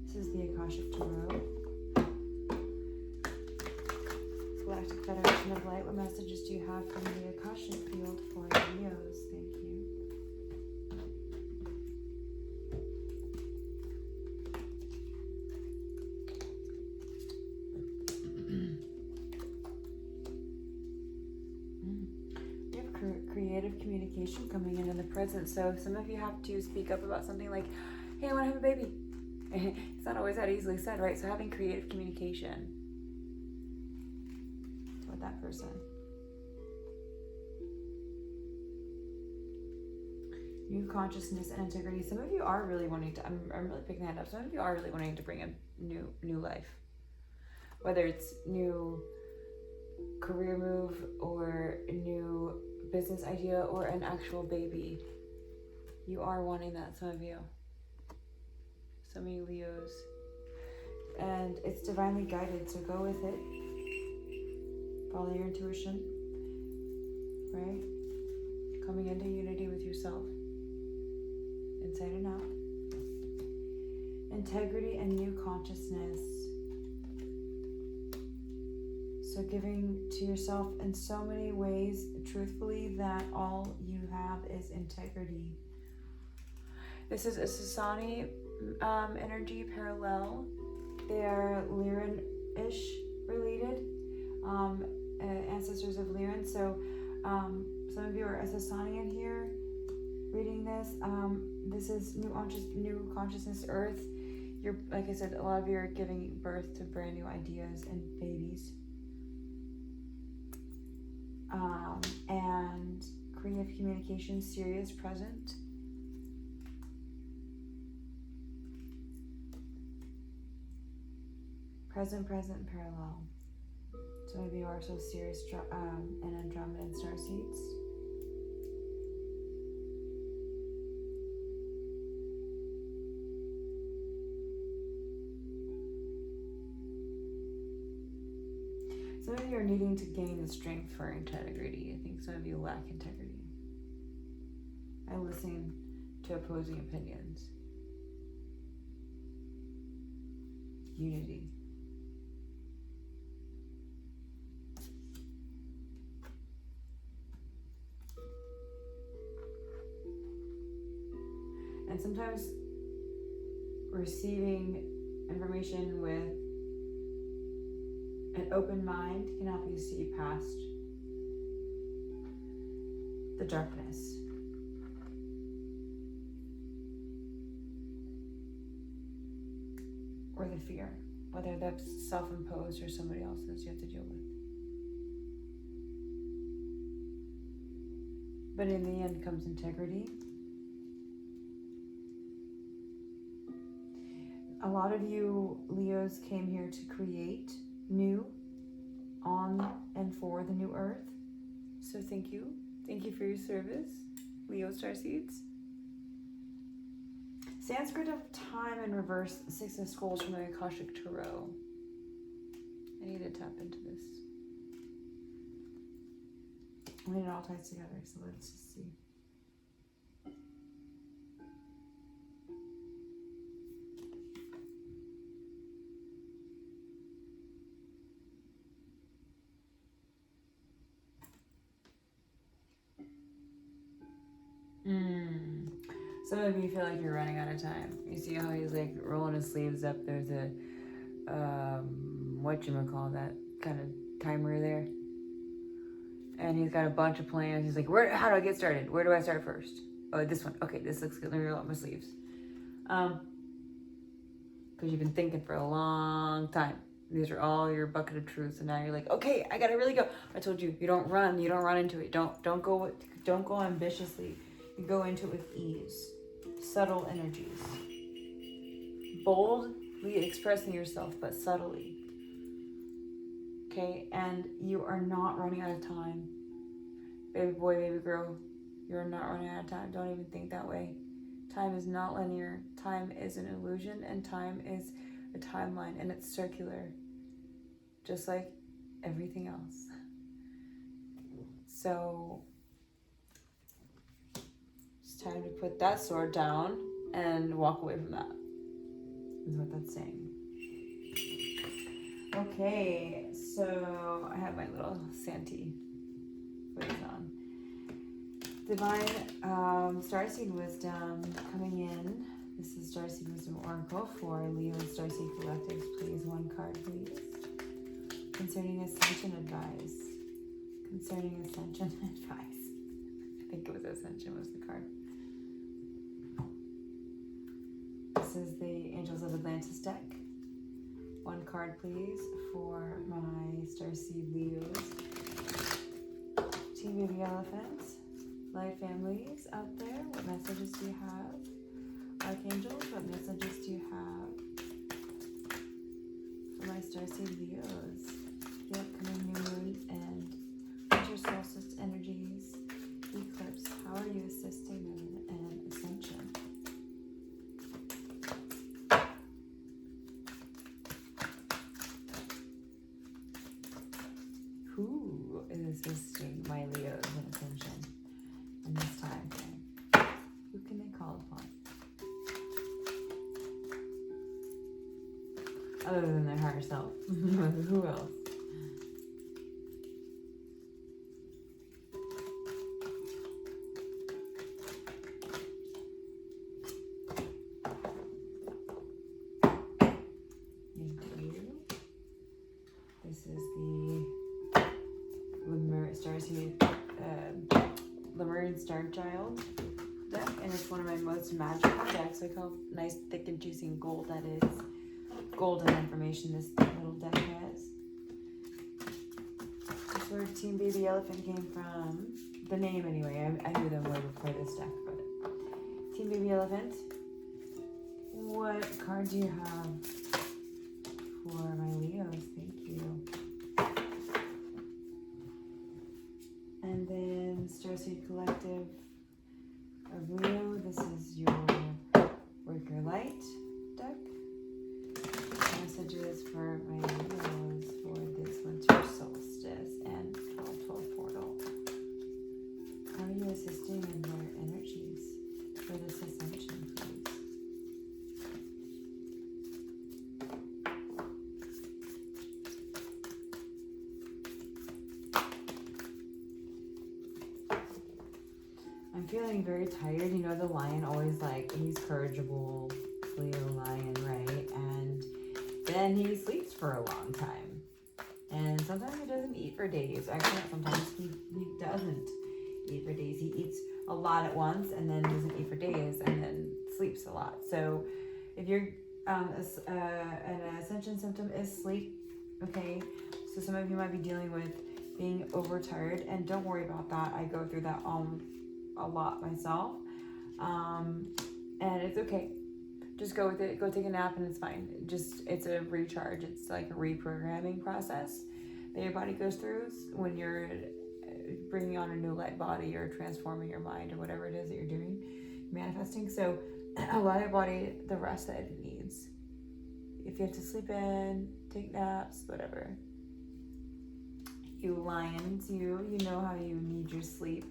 This is the Akashic Tarot. Galactic Federation of Light, what messages do you have from the Akashic field for Leos? Thank you. Creative communication coming in the present. So some of you have to speak up about something like, hey, I want to have a baby. It's not always that easily said, right? So having creative communication. with that person. New consciousness and integrity. Some of you are really wanting to, I'm really picking that up. Some of you are really wanting to bring a new life. Whether it's new career move or a new business idea or an actual baby. You are wanting that, some of you. Some of you Leos. And it's divinely guided, so go with it. Follow your intuition. Right? Coming into unity with yourself. Inside and out. Integrity and new consciousness. So giving to yourself in so many ways, truthfully, that all you have is integrity. This is a Sasani energy parallel. They are Lyran-ish related, ancestors of Lyran. So some of you are a Sasanian here reading this. This is new consciousness, Earth. You're, like I said, a lot of you are giving birth to brand new ideas and babies. And creative communication, serious, present. Present, parallel. Some of you are so serious and Andromeda and Starseeds. Some of you are needing to gain the strength for integrity. I think some of you lack integrity. I listen to opposing opinions. Unity. And sometimes receiving information with an open mind can help you see past the darkness. Or the fear, whether that's self-imposed or somebody else's you have to deal with. But in the end comes integrity. A lot of you Leos came here to create new on and for the new earth. So thank you. Thank you for your service, Leo Starseeds. Sanskrit of time in reverse, 6 of Scrolls from the Akashic Tarot. I need to tap into this. I mean, it all ties together, so let's just see. Some of you feel like you're running out of time. You see how he's like rolling his sleeves up. There's a, whatchamacall, that kind of timer there. And he's got a bunch of plans. He's like, how do I get started? Where do I start first? Oh, this one. Okay, this looks good. Let me roll up my sleeves. Because you've been thinking for a long time. These are all your bucket of truths, and now you're like, okay, I gotta really go. I told you, you don't run into it. Don't go ambitiously. You go into it with ease. Subtle energies. Boldly expressing yourself, but subtly. Okay, and you are not running out of time. Baby boy, baby girl, you're not running out of time. Don't even think that way. Time is not linear. Time is an illusion, and time is a timeline, and it's circular. Just like everything else. So it's time to put that sword down and walk away from that, is what that's saying. Okay, so I have my little Santee voice on. Divine Starseed Wisdom coming in. This is Starseed Wisdom Oracle for Leo and Starseed Collectives. Please, one card, please. Concerning Ascension Advice. Concerning Ascension Advice. I think it was Ascension was the card. This is the Angels of Atlantis deck. One card, please, for my Starseed Leos. elephants, light families out there, what messages do you have? Archangels, what messages do you have for my Starseed Leos? The upcoming new moon and Winter Solstice energies, eclipse, how are you assisting them in Ascension? Who is assisting my Leos in Ascension in this time frame? Who can they call upon? Other than their higher self. Who else? Child deck, and it's one of my most magical decks. Look how nice, thick, and juicy and gold that is. Golden information this little deck has. That's where Team Baby Elephant came from. The name, anyway. I knew them way before this deck, but Team Baby Elephant. What card do you have for my Leos? Thank you. And then Starseed Collective of Leo, this is your Work Your Light deck. Messages for my Leos for this Winter Solstice and 12/12 portal. How are you assisting in their energies for this Ascension, please? I'm feeling very tired. You know, the lion always he's purgeable, Leo lion, right? And then he sleeps for a long time. And sometimes he doesn't eat for days. Actually, sometimes he doesn't eat for days. He eats a lot at once and then doesn't eat for days and then sleeps a lot. So if you're, an ascension symptom is sleep, okay? So some of you might be dealing with being overtired, and don't worry about that. I go through that a lot myself, and it's okay. Just go with it. Go take a nap and it's fine. It's a recharge. It's like a reprogramming process that your body goes through when you're bringing on a new light body or transforming your mind or whatever it is that you're doing, manifesting. So allow your body the rest that it needs. If you have to sleep in, take naps, whatever. You lions, you know how you need your sleep.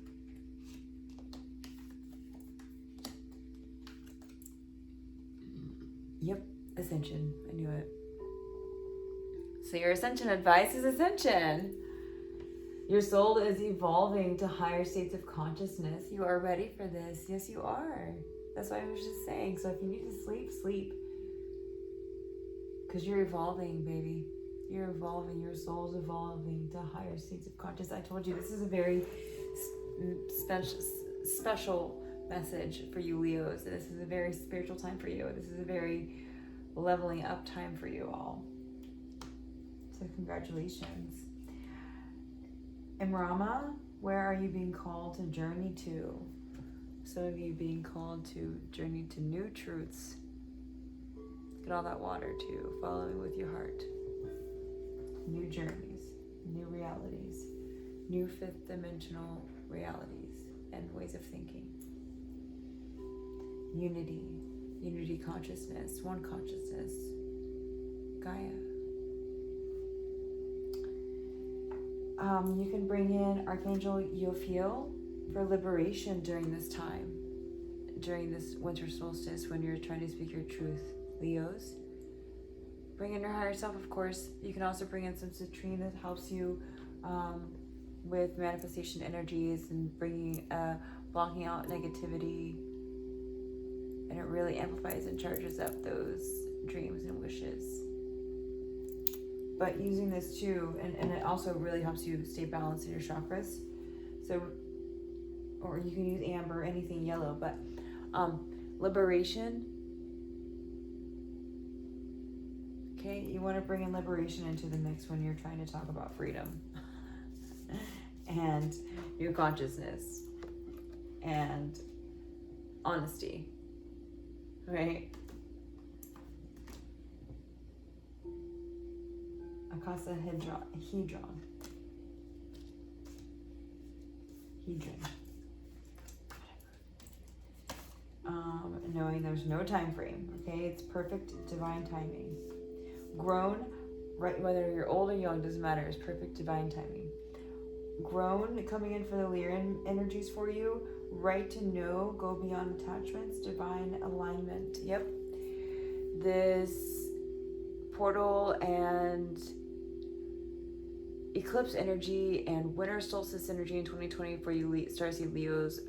Yep, Ascension. I knew it. So your Ascension advice is Ascension. Your soul is evolving to higher states of consciousness. You are ready for this. Yes, you are. That's what I was just saying. So if you need to sleep, sleep. Because you're evolving, baby. You're evolving. Your soul's evolving to higher states of consciousness. I told you, this is a very special message for you Leos. This is a very spiritual time for you. This is a very leveling up time for you all. So congratulations. Imrama, where are you being called to journey to? Some of you being called to journey to new truths. Get all that water too, following with your heart. New journeys, new realities, new fifth dimensional realities and ways of thinking. Unity consciousness, one consciousness, Gaia. You can bring in Archangel Yophiel for liberation during this time, during this winter solstice when you're trying to speak your truth, Leos. Bring in your higher self, of course. You can also bring in some citrine that helps you with manifestation energies and bringing, blocking out negativity. And it really amplifies and charges up those dreams and wishes. But using this too, and it also really helps you stay balanced in your chakras. So, or you can use amber, anything yellow, but liberation. Okay, you want to bring in liberation into the mix when you're trying to talk about freedom. and new consciousness and honesty, right? Hedron. Knowing there's no time frame, okay? It's perfect divine timing. Grown, right, whether you're old or young, doesn't matter, it's perfect divine timing. Grown, coming in for the Lyran energies for you. Right to know, go beyond attachments, divine alignment. Yep. This portal and eclipse energy and winter solstice energy in 2020 for you Starseed Leos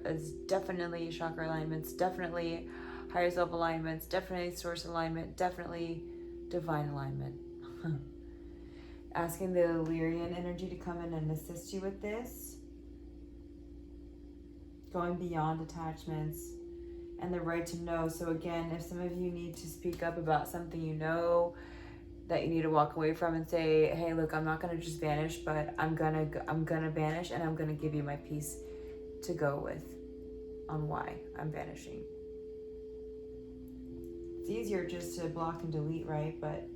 is definitely chakra alignments, definitely higher self alignments, definitely source alignment, definitely divine alignment. Asking the Lyrian energy to come in and assist you with this. Going beyond attachments and the right to know. So again, if some of you need to speak up about something you know that you need to walk away from and say, hey, look, I'm not going to just vanish, but I'm gonna vanish, and I'm going to give you my piece to go with on why I'm vanishing. It's easier just to block and delete, right? But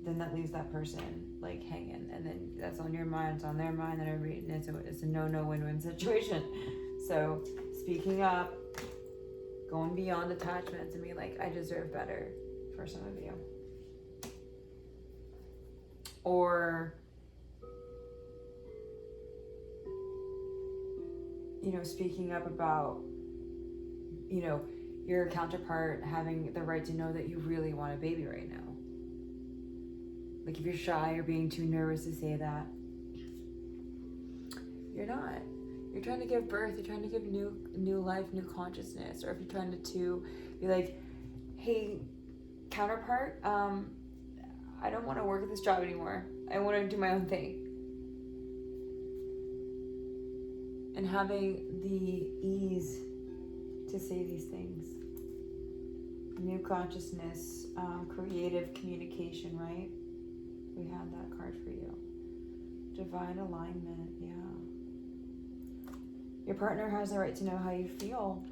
then that leaves that person like hanging, and then that's on your mind, it's on their mind, and it's a no win-win situation. So speaking up, going beyond attachments, and being like, I deserve better for some of you. Or, speaking up about, your counterpart having the right to know that you really want a baby right now. Like if you're shy or being too nervous to say that, you're not. You're trying to give birth, you're trying to give new life, new consciousness. Or if you're trying to be like, hey, counterpart, I don't want to work at this job anymore. I want to do my own thing. And having the ease to say these things. New consciousness, creative communication, right? We had that card for you. Divine alignment, yeah. Your partner has the right to know how you feel.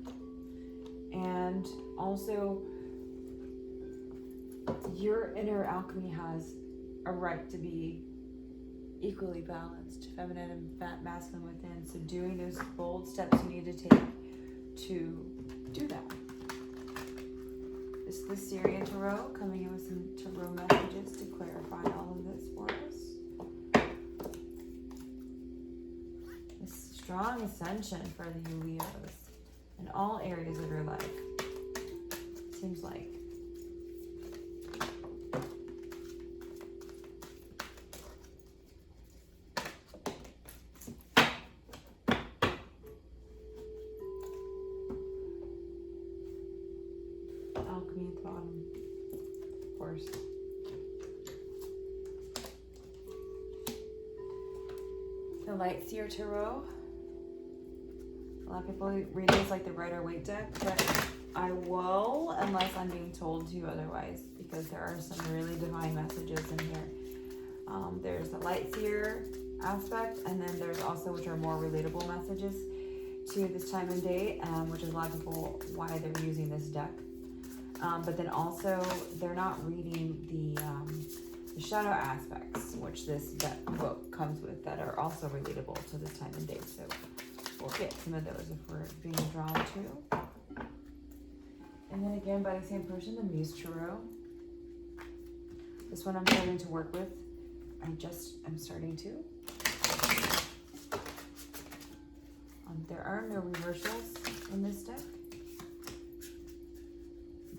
And also, your inner alchemy has a right to be equally balanced, feminine and masculine within. So doing those bold steps you need to take to do that. This is the Syrian Tarot coming in with some Tarot messages to clarify all of this for us. This strong ascension for the Leos in all areas of your life. Seems like. Alchemy at the bottom, of course. The Light Seer Tarot. A lot of people read this like the Rider Waite deck, but I will, unless I'm being told to otherwise, because there are some really divine messages in here. There's the Light Seer aspect, and then there's also, which are more relatable messages to this time and date, which is a lot of people why they're using this deck. But then also, they're not reading the shadow aspects, which this book comes with, that are also relatable to this time and date. So we'll get some of those if we're being drawn to. And then again, by the same person, the Muse Tarot. This one I'm starting to work with. I'm starting to. There are no reversals in this deck,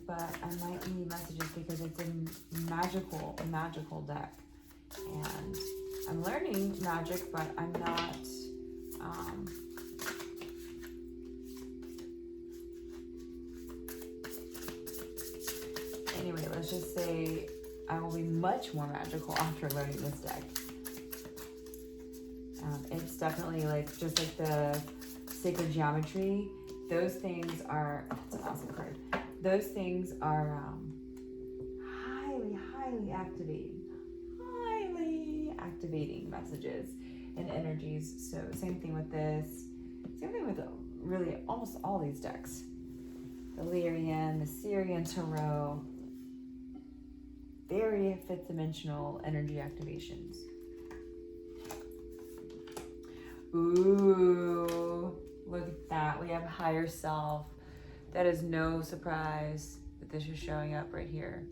but I might need messages because it's a magical deck, and I'm learning magic, but I'm not. Anyway, let's just say I will be much more magical after learning this deck. It's definitely like, just like the sacred geometry, those things are, that's an awesome card. Those things are highly activating messages. and energies. So same thing with this. Same thing with really almost all these decks. The Lyrian, the Syrian Tarot. Very fifth dimensional energy activations. Ooh, look at that. We have higher self. That is no surprise that this is showing up right here.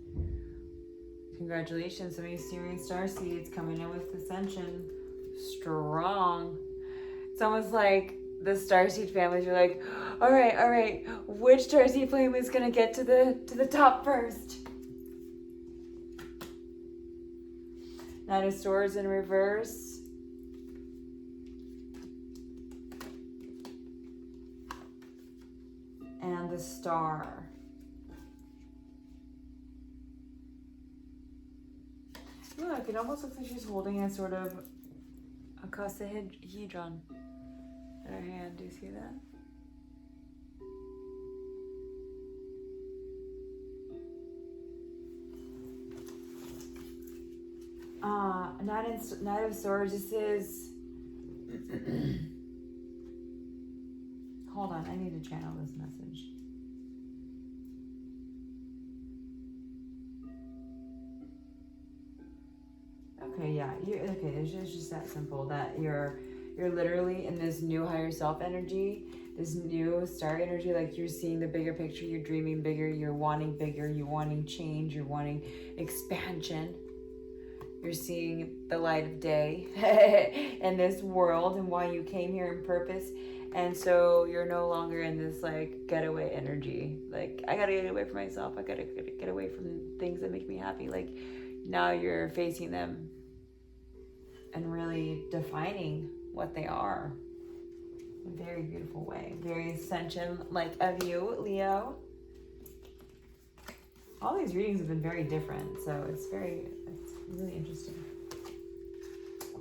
Congratulations, some of you Syrian Starseeds coming in with Ascension. Strong. It's almost like the Starseed families are like, all right, which Starseed flame is gonna get to the top first? Knight of Swords in reverse. And the Star. Look, it almost looks like she's holding a sort of icosahedron in her hand. Do you see that? Knight of Swords, this is... Hold on, I need to channel this message. Okay, yeah, it's just that simple, that you're literally in this new higher self energy, this new star energy, like you're seeing the bigger picture, you're dreaming bigger, you're wanting change, you're wanting expansion. You're seeing the light of day in this world and why you came here in purpose. And so you're no longer in this like getaway energy. Like, I gotta get away from myself. I gotta get away from things that make me happy. Like, now you're facing them and really defining what they are in a very beautiful way. Very Ascension like of you, Leo. All these readings have been very different, so it's really interesting.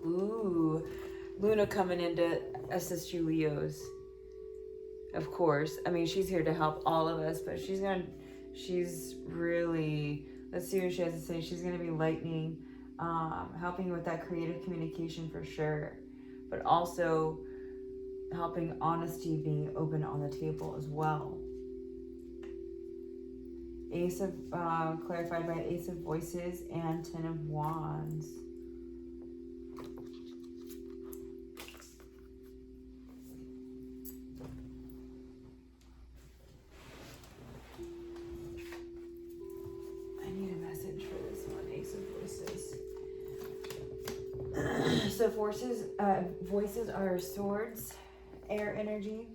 Ooh, Luna coming in to assist you, Leos. Of course. I mean, she's here to help all of us, but she's really, let's see what she has to say. She's going to be lightning, helping you with that creative communication for sure, but also helping honesty being open on the table as well. Ace of, clarified by Ace of Voices and Ten of Wands. I need a message for this one, Ace of Voices. So voices are swords, air energy.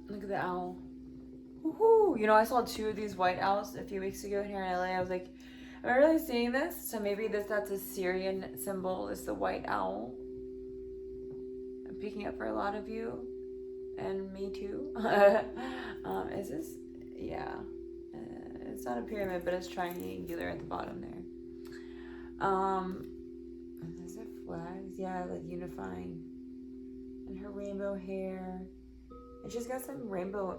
Look at the owl. Woohoo! You know, I saw 2 of these white owls a few weeks ago here in LA. I was like, am I really seeing this? So maybe that's a Syrian symbol. It's the white owl. I'm picking up for a lot of you. And me too. Is this? Yeah. It's not a pyramid, but it's triangular at the bottom there. Is it flags? Yeah, like unifying. And her rainbow hair. And she's got some rainbow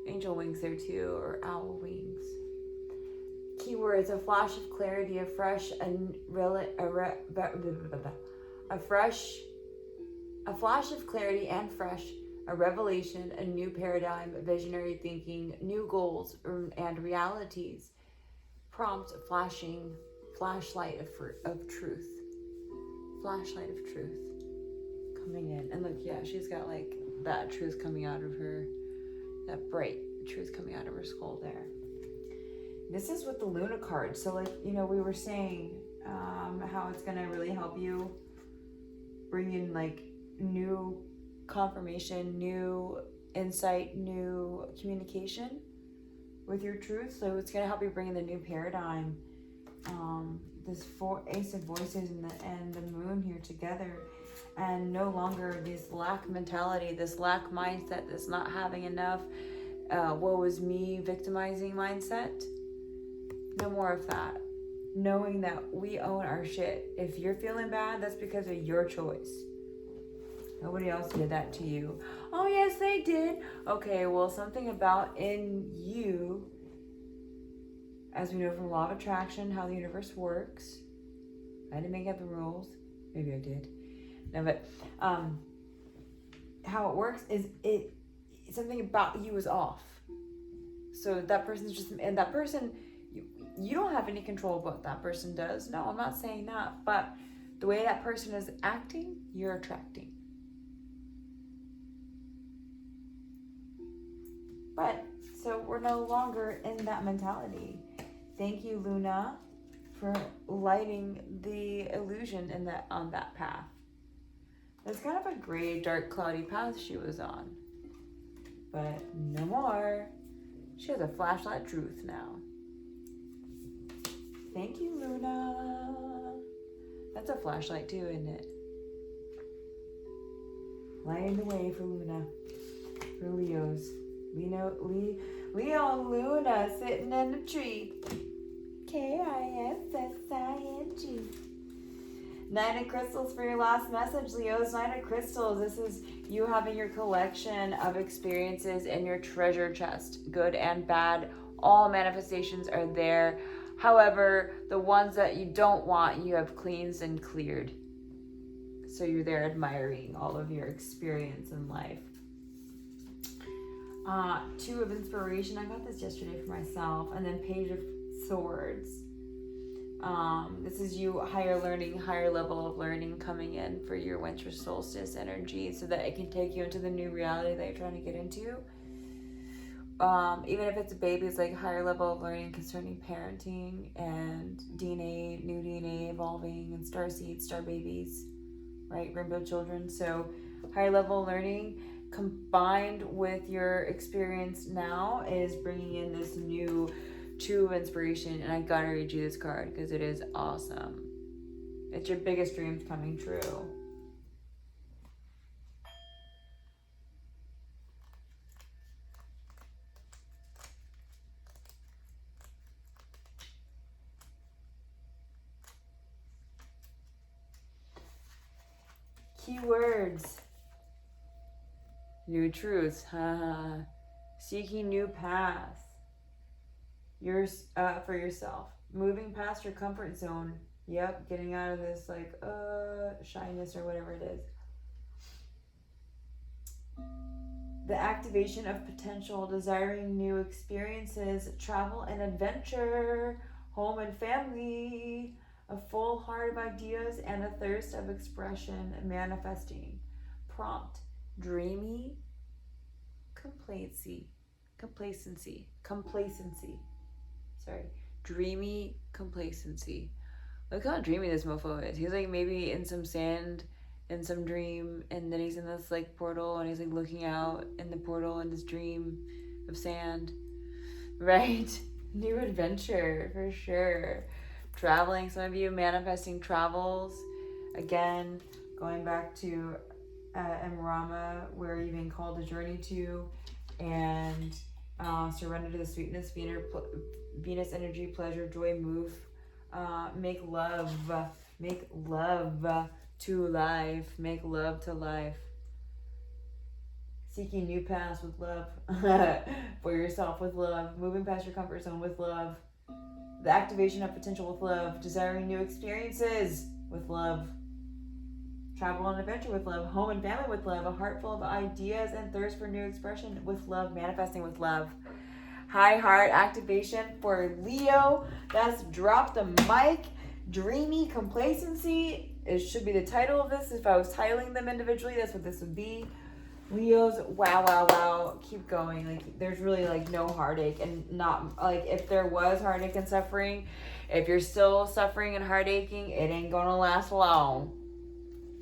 angel wings there too, or owl wings. Keywords: a flash of clarity, a flash of clarity and fresh, a revelation, a new paradigm, visionary thinking, new goals and realities. Prompt: flashing, flashlight of truth. Flashlight of truth. Coming in, and look, yeah, she's got like that truth coming out of her, that bright truth coming out of her skull there. This is with the Luna card. So like, you know, we were saying how it's gonna really help you bring in like new confirmation, new insight, new communication with your truth. So it's gonna help you bring in the new paradigm. This Ace of Voices and the moon here together. And no longer this lack mentality, this lack mindset, this not having enough, woe is me, victimizing mindset. No more of that. Knowing that we own our shit. If you're feeling bad, that's because of your choice. Nobody else did that to you. Oh, yes, they did. Okay, well, something about in you, as we know from law of attraction, how the universe works. I didn't make up the rules. Maybe I did. No, but how it works is something about you is off. So that person's just, and that person, you don't have any control of what that person does. No, I'm not saying that. But the way that person is acting, you're attracting. But, so we're no longer in that mentality. Thank you, Luna, for lighting the illusion on that path. It's kind of a gray, dark, cloudy path she was on. But no more. She has a flashlight truth now. Thank you, Luna. That's a flashlight too, isn't it? Lighting the way for Luna. For Leos. Leo and Luna sitting in a tree. Kissing. Nine of Crystals for your last message, Leos. Nine of Crystals. This is you having your collection of experiences in your treasure chest. Good and bad. All manifestations are there. However, the ones that you don't want, you have cleansed and cleared. So you're there admiring all of your experience in life. Two of Inspiration. I got this yesterday for myself. And then Page of Swords. This is you higher learning, higher level of learning coming in for your Winter Solstice energy so that it can take you into the new reality that you're trying to get into. Even if it's a baby, it's like higher level of learning concerning parenting and DNA, new DNA evolving and starseeds, star babies, right? Rainbow children. So higher level learning combined with your experience now is bringing in this new Two of Inspiration. And I gotta read you this card because it is awesome. It's your biggest dreams coming true. Keywords. New truths. Seeking new paths. For yourself. Moving past your comfort zone. Yep, getting out of this like shyness or whatever it is. The activation of potential, desiring new experiences, travel and adventure, home and family, a full heart of ideas and a thirst of expression, manifesting. Prompt, dreamy complacency. Dreamy complacency. Look how dreamy this mofo is. He's like maybe in some sand in some dream, and then he's in this like portal and he's like looking out in the portal in this dream of sand, right? New adventure for sure. Traveling, some of you manifesting travels. Again, going back to Emrama, where you've been called to journey to, and surrender to the sweetness, Venus energy, pleasure, joy, move, make love to life, make love to life. Seeking new paths with love for yourself with love, moving past your comfort zone with love, the activation of potential with love, desiring new experiences with love, travel and adventure with love, home and family with love, a heart full of ideas and thirst for new expression with love, manifesting with love. High heart activation for Leo. That's drop the mic. Dreamy complacency. It should be the title of this. If I was titling them individually, that's what this would be. Leo's wow. Keep going. Like there's really like no heartache, and not like if there was heartache and suffering, if you're still suffering and heartaching, it ain't gonna last long.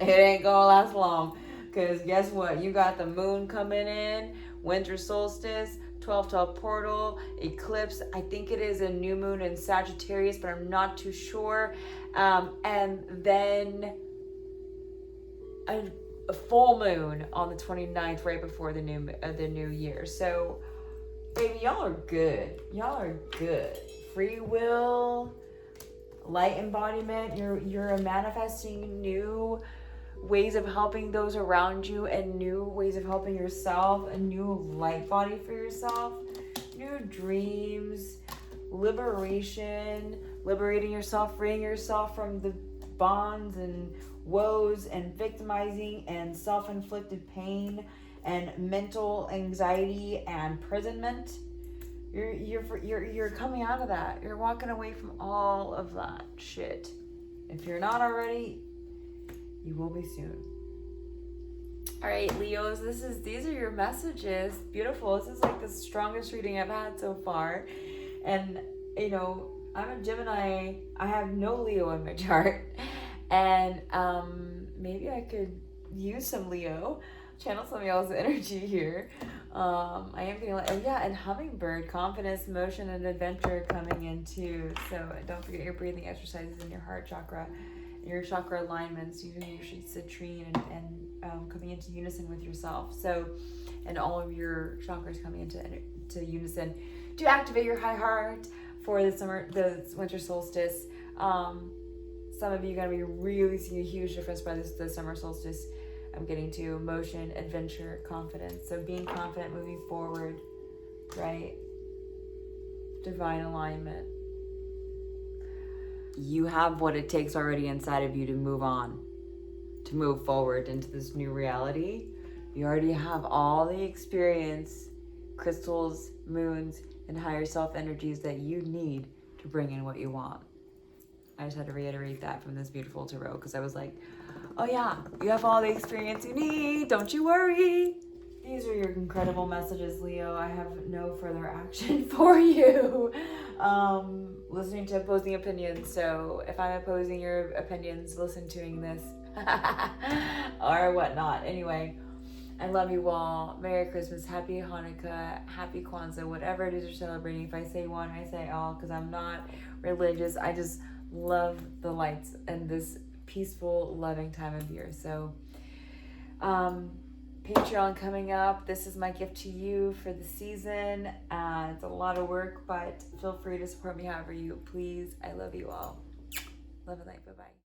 It ain't gonna last long. Because guess what? You got the moon coming in, winter solstice, 12/12 portal, eclipse. I think it is a new moon in Sagittarius, but I'm not too sure. And then a full moon on the 29th, right before the new year. So Baby, y'all are good. Y'all are good. Free will, light embodiment. You're manifesting new ways of helping those around you and new ways of helping yourself, a new light body for yourself, new dreams, liberation, liberating yourself, freeing yourself from the bonds and woes and victimizing and self-inflicted pain and mental anxiety and imprisonment. You're coming out of that. You're walking away from all of that shit. If you're not already, you will be soon. All right, Leos, these are your messages. Beautiful. This is like the strongest reading I've had so far. And, you know, I'm a Gemini. I have no Leo in my chart. And maybe I could use some Leo, channel some of y'all's energy here. I am feeling like, oh yeah, and hummingbird, confidence, motion, and adventure coming in too. So don't forget your breathing exercises in your heart chakra, your chakra alignments, using your citrine and coming into unison with yourself. So, and all of your chakras coming into unison to activate your high heart for the winter solstice. Some of you are going to be really seeing a huge difference by the summer solstice. I'm getting to motion, adventure, confidence. So being confident, moving forward, right? Divine alignment. You have what it takes already inside of you to move on, to move forward into this new reality. You already have all the experience, crystals, moons, and higher self energies that you need to bring in what you want. I just had to reiterate that from this beautiful tarot because I was like, oh yeah, you have all the experience you need. Don't you worry. These are your incredible messages, Leo. I have no further action for you. Listening to opposing opinions. So if I'm opposing your opinions, listen to this or whatnot. Anyway, I love you all. Merry Christmas, Happy Hanukkah, Happy Kwanzaa, whatever it is you're celebrating. If I say one, I say all because I'm not religious. I just love the lights and this peaceful, loving time of year. So, Patreon coming up. This is my gift to you for the season. It's a lot of work, but feel free to support me however you please. I love you all. Love and light. Bye-bye.